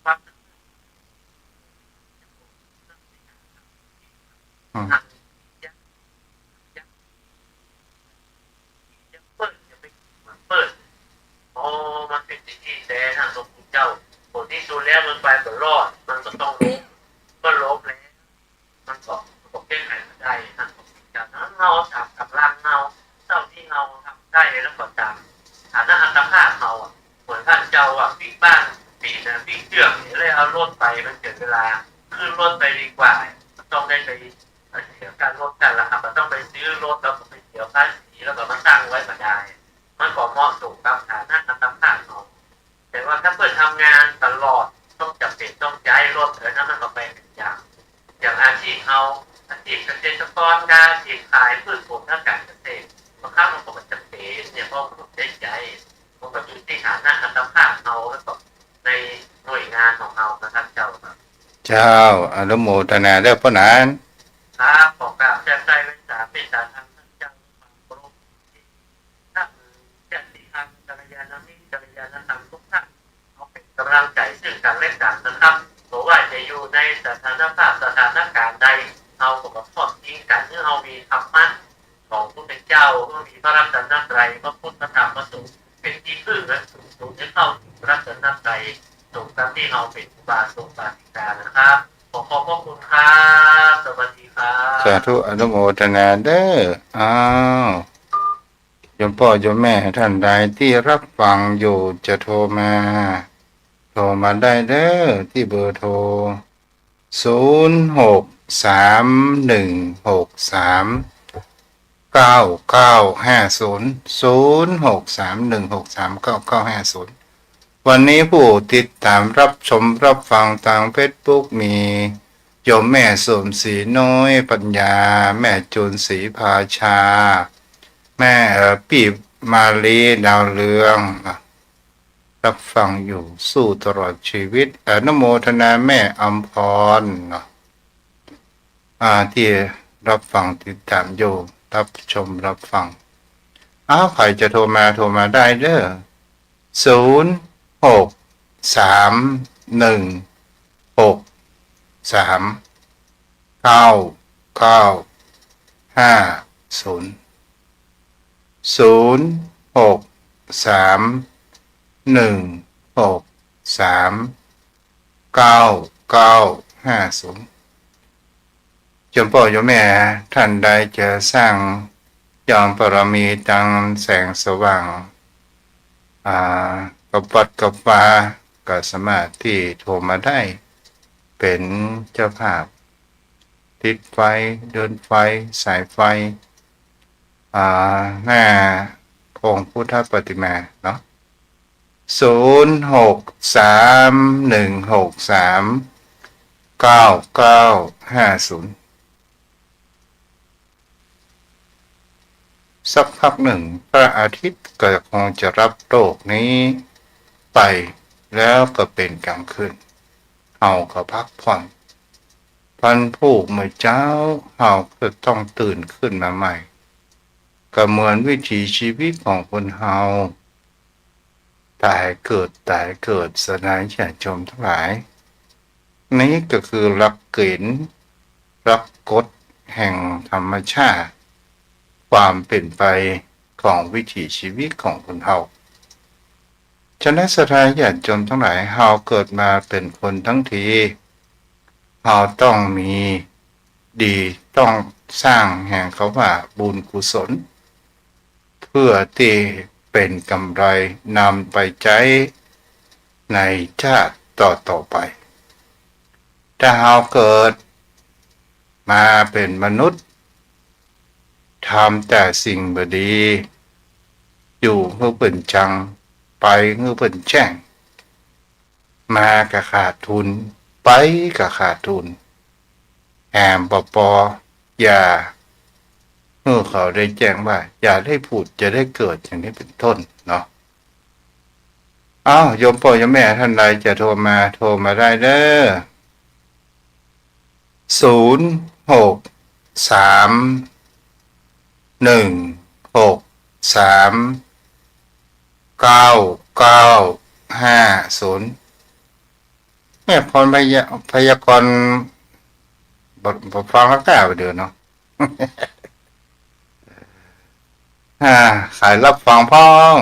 S2: ความ
S1: อืม
S2: ทางยังเปิดยังไม่เปิดอ๋อมันเป็นสิ่งที่แท้ทางหลวงปู่เจ้าคนที่ดูแลมันไปก็รอดมันก็ต้องล้มก็ล้มแล้วมันก็แก้ไขไม่ได้นะจากนั้นเราทำกำลังเราเท่าที่เราทำได้แล้วก็ตามฐานะอัตภาพเราอ่ะเหมือนท่านเจ้าอ่ะปีบ้านปีนะปีเชือกเนี่ยเลยเอารถไปมันเกิดเวลาขึ้นรถไปดีกว่าต้องได้ไปเสียการรถกันละครับมันต้องไปซื้อรถแล้วก็ไปเสียภาษีแล้วก็มาตั้งไว้ก็ได้มันก็เหมาะสมกับฐานะอัตภาพเราแต่ว่าถ้าเปิดทำงานตลอดต้องจำเป็นต้องย้ายรถเถอะนั่นมันก็ไปเป็นอย่างอาชีพเอาอาชีพเกษตรกรการอาชีพขายพืชผลทางการเกษตรบางครั้งมันก็จำเป็นเนี่ยเพราะมันได้ใจมันก็อยู่ที่ฐานะอัตภาพเราแล้วก็ในหน่วยงานของเรานะครับเจ้าครับ
S1: เจ้าอนุโมทนาเด้อเพราะนั้น
S2: ครับขอกราบแจ้งใจเป็นสาเป็นสาทางท่านเจ้าความเคารพท่านญาติธรรมกัลยาณมิตรกัลยาณธรรมทุกท่านเอาเป็นกำลังใจซึ่งกันและกันนะครับเพราะว่าจะอยู่ในสถานภาพสถานการณ์ใดเอากับทอดทิ้งกันเมื่อเรามีธรรมะของพระพุทธเจ้าเมื่อมีพระรัตนตรัยพระพุทธธรรมพระสงฆ์เป็นที่พึ่งและสูงให้เข้าถึงพระรัตนตรัยสมกับที่เราเป็นอุบาสกอุบาสิกานะครับขอขอบพระคุณครับสวัสดีครับ
S1: สาธุอนุโมทนาเด้ออ้าวโยมพ่อโยมแม่ท่านใดที่รับฟังอยู่จะโทรมาได้เด้อที่เบอร์โทร0631639950วันนี้ผู้ติดตามรับชมรับฟังทางเฟซบุ๊กมีโยมแม่สมศรีน้อยปัญญาแม่จูนศรีภาชาแม่ปีบมาลีดาวเรืองรับฟังอยู่สู้ตลอดชีวิตอนุโมทนาแม่อำพรที่รับฟังติดตามอยู่รับชมรับฟังใครจะโทรมาได้เด้อ0631631950จนพ่อโยมแม่ท่านใดจะสร้างยอมบารมีตังแสงสว่างกับวัดกับวาก็สามารถที่โทรมาได้เป็นเจ้าภาพติดไฟเดินไฟสายไฟหน้าองค์พุทธปฏิมาเนาะ0631639950สักพักหนึ่งพระอาทิตย์ก็คงจะรับโลกนี้ไปแล้วก็เป็นกลางคืนเอาก็พักผ่อนพันผูกเมื่อเช้าเราก็ต้องตื่นขึ้นมาใหม่ก็เหมือนวิถีชีวิตของคนเฮาตายเกิดสนายแฉชมทั้งหลายนี้ก็คือหลักเกณฑ์หลักกฎแห่งธรรมชาติความเป็นไปของวิถีชีวิตของคนเฮาฉะนั้นศรัทธาญาติโยมทั้งหลายเฮาเกิดมาเป็นคนทั้งทีเฮาต้องมีดีต้องสร้างแห่งเขาว่าบุญกุศลเพื่อที่เป็นกำไรนำไปใช้ในชาติต่อไปถ้าเฮาเกิดมาเป็นมนุษย์ ทำแต่สิ่งบดี อยู่เพื่อเปิ่นจัง ไปเพื่อเปิ่นแจ้ง มากับขาดทุน ไปกับขาดทุนแอมปออย่าเมื่อเขาได้แจ้งว่า อย่าได้พูดจะได้เกิดอย่างนี้เป็นต้นเนาะอ้าวโยมพ่อโยมแม่ท่านใดจะโทรมาได้เด้อ0631639950แม่พรพยากรณ์บทฟังแล้วก้าวเดือนเนาะ ขายรับฟังพ้อง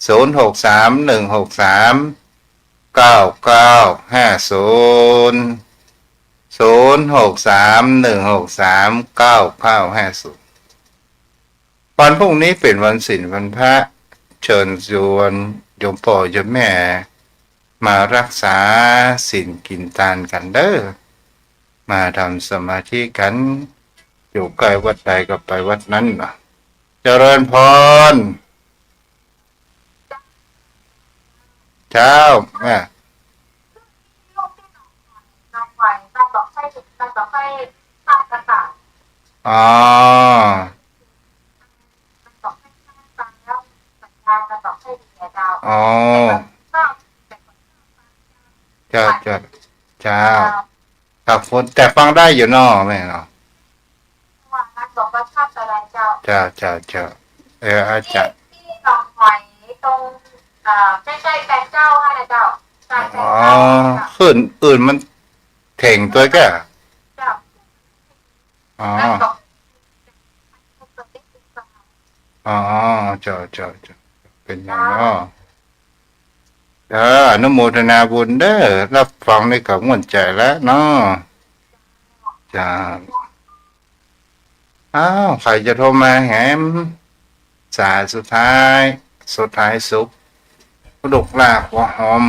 S1: 0631639950วันพรุ่งนี้เป็นวันศีลวันพระเชิญชวนโยมพ่อโยมแม่มารักษาศีลกินทานกันเด้อมาทำสมาธิกันอยู่ใกล้วัดใดก็ไปวัดนั้นเนาะเจริญพรเจ้าแม่อ๋ออ๋อเจ้าครับคนแต่ฟังได้อยู่เนาะแม่เนาะเจ้าอาจารย์
S3: ที่หนองหอยตรงใกล้ๆแปลงเจ้าให้นะเจ้า
S1: อ๋อขึ้นอื่นมันเถ่งตัวแกอ๋อเจ้าเป็นอย่างเนาะอนุโมทนาบุญเด้อรับฟังในกับม่วนใจแล้วเนาะจ้าอ้าวใครจะโทรมาแหมสายสุดท้ายสุขลูกลาหัวหอม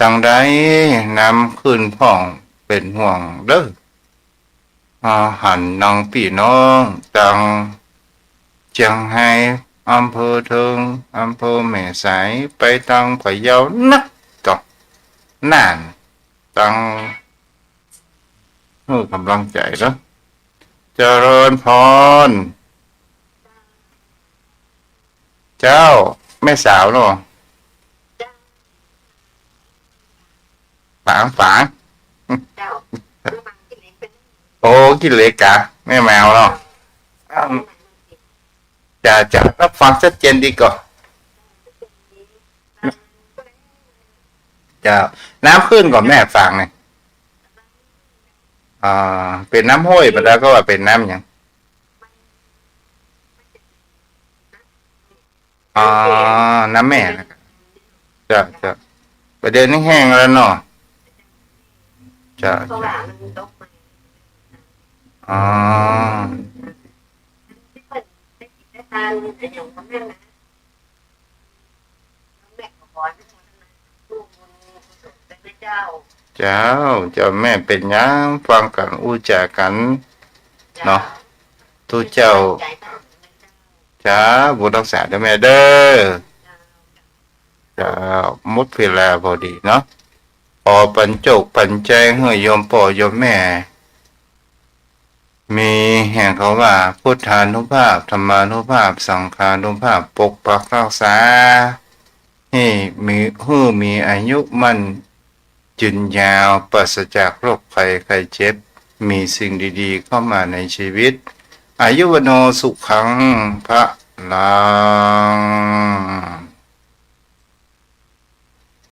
S1: จังใดนำขึ้นพ่องเป็นห่วงเด้อหันนองพี่น้องจังเชียงไฮ้อำเภอเทิงอำเภอแม่สายไปทางพะเยานักต่อน่านตังกำลังใจแล้วเจริญพรเจ้าแม่สาวเนาะฝางโอ้กินเล็กกะแม่แมวเนาะจะรับฟังชัดเจนดีกว่าจะน้ำขึ้นก่อนแม่ฟังเนี่ยเป็นน้ำห้วยไปแล้วก็ว่าเป็นน้ำยังน้ำแม่นะจะประเดี๋ยวนี้แห้งแล้วเนาะจะเจ้าแม่เป็นยังฟังกันอู้จากันเนาะทุเจ้าบุตรรักษาเด้อแม่เด้อมุดเวลาพอดีเนาะพอปัญจกปัญแจงให้โยมพ่อโยมแม่มีแห่งเขาว่าพุทธานุภาพธรรมานุภาพสังฆานุภาพปกปักรักษาให้มีอายุมั่นยืนยาวปราศจากโรคภัยไข้เจ็บมีสิ่งดีๆเข้ามาในชีวิตอายุวโนสุขังพระลัง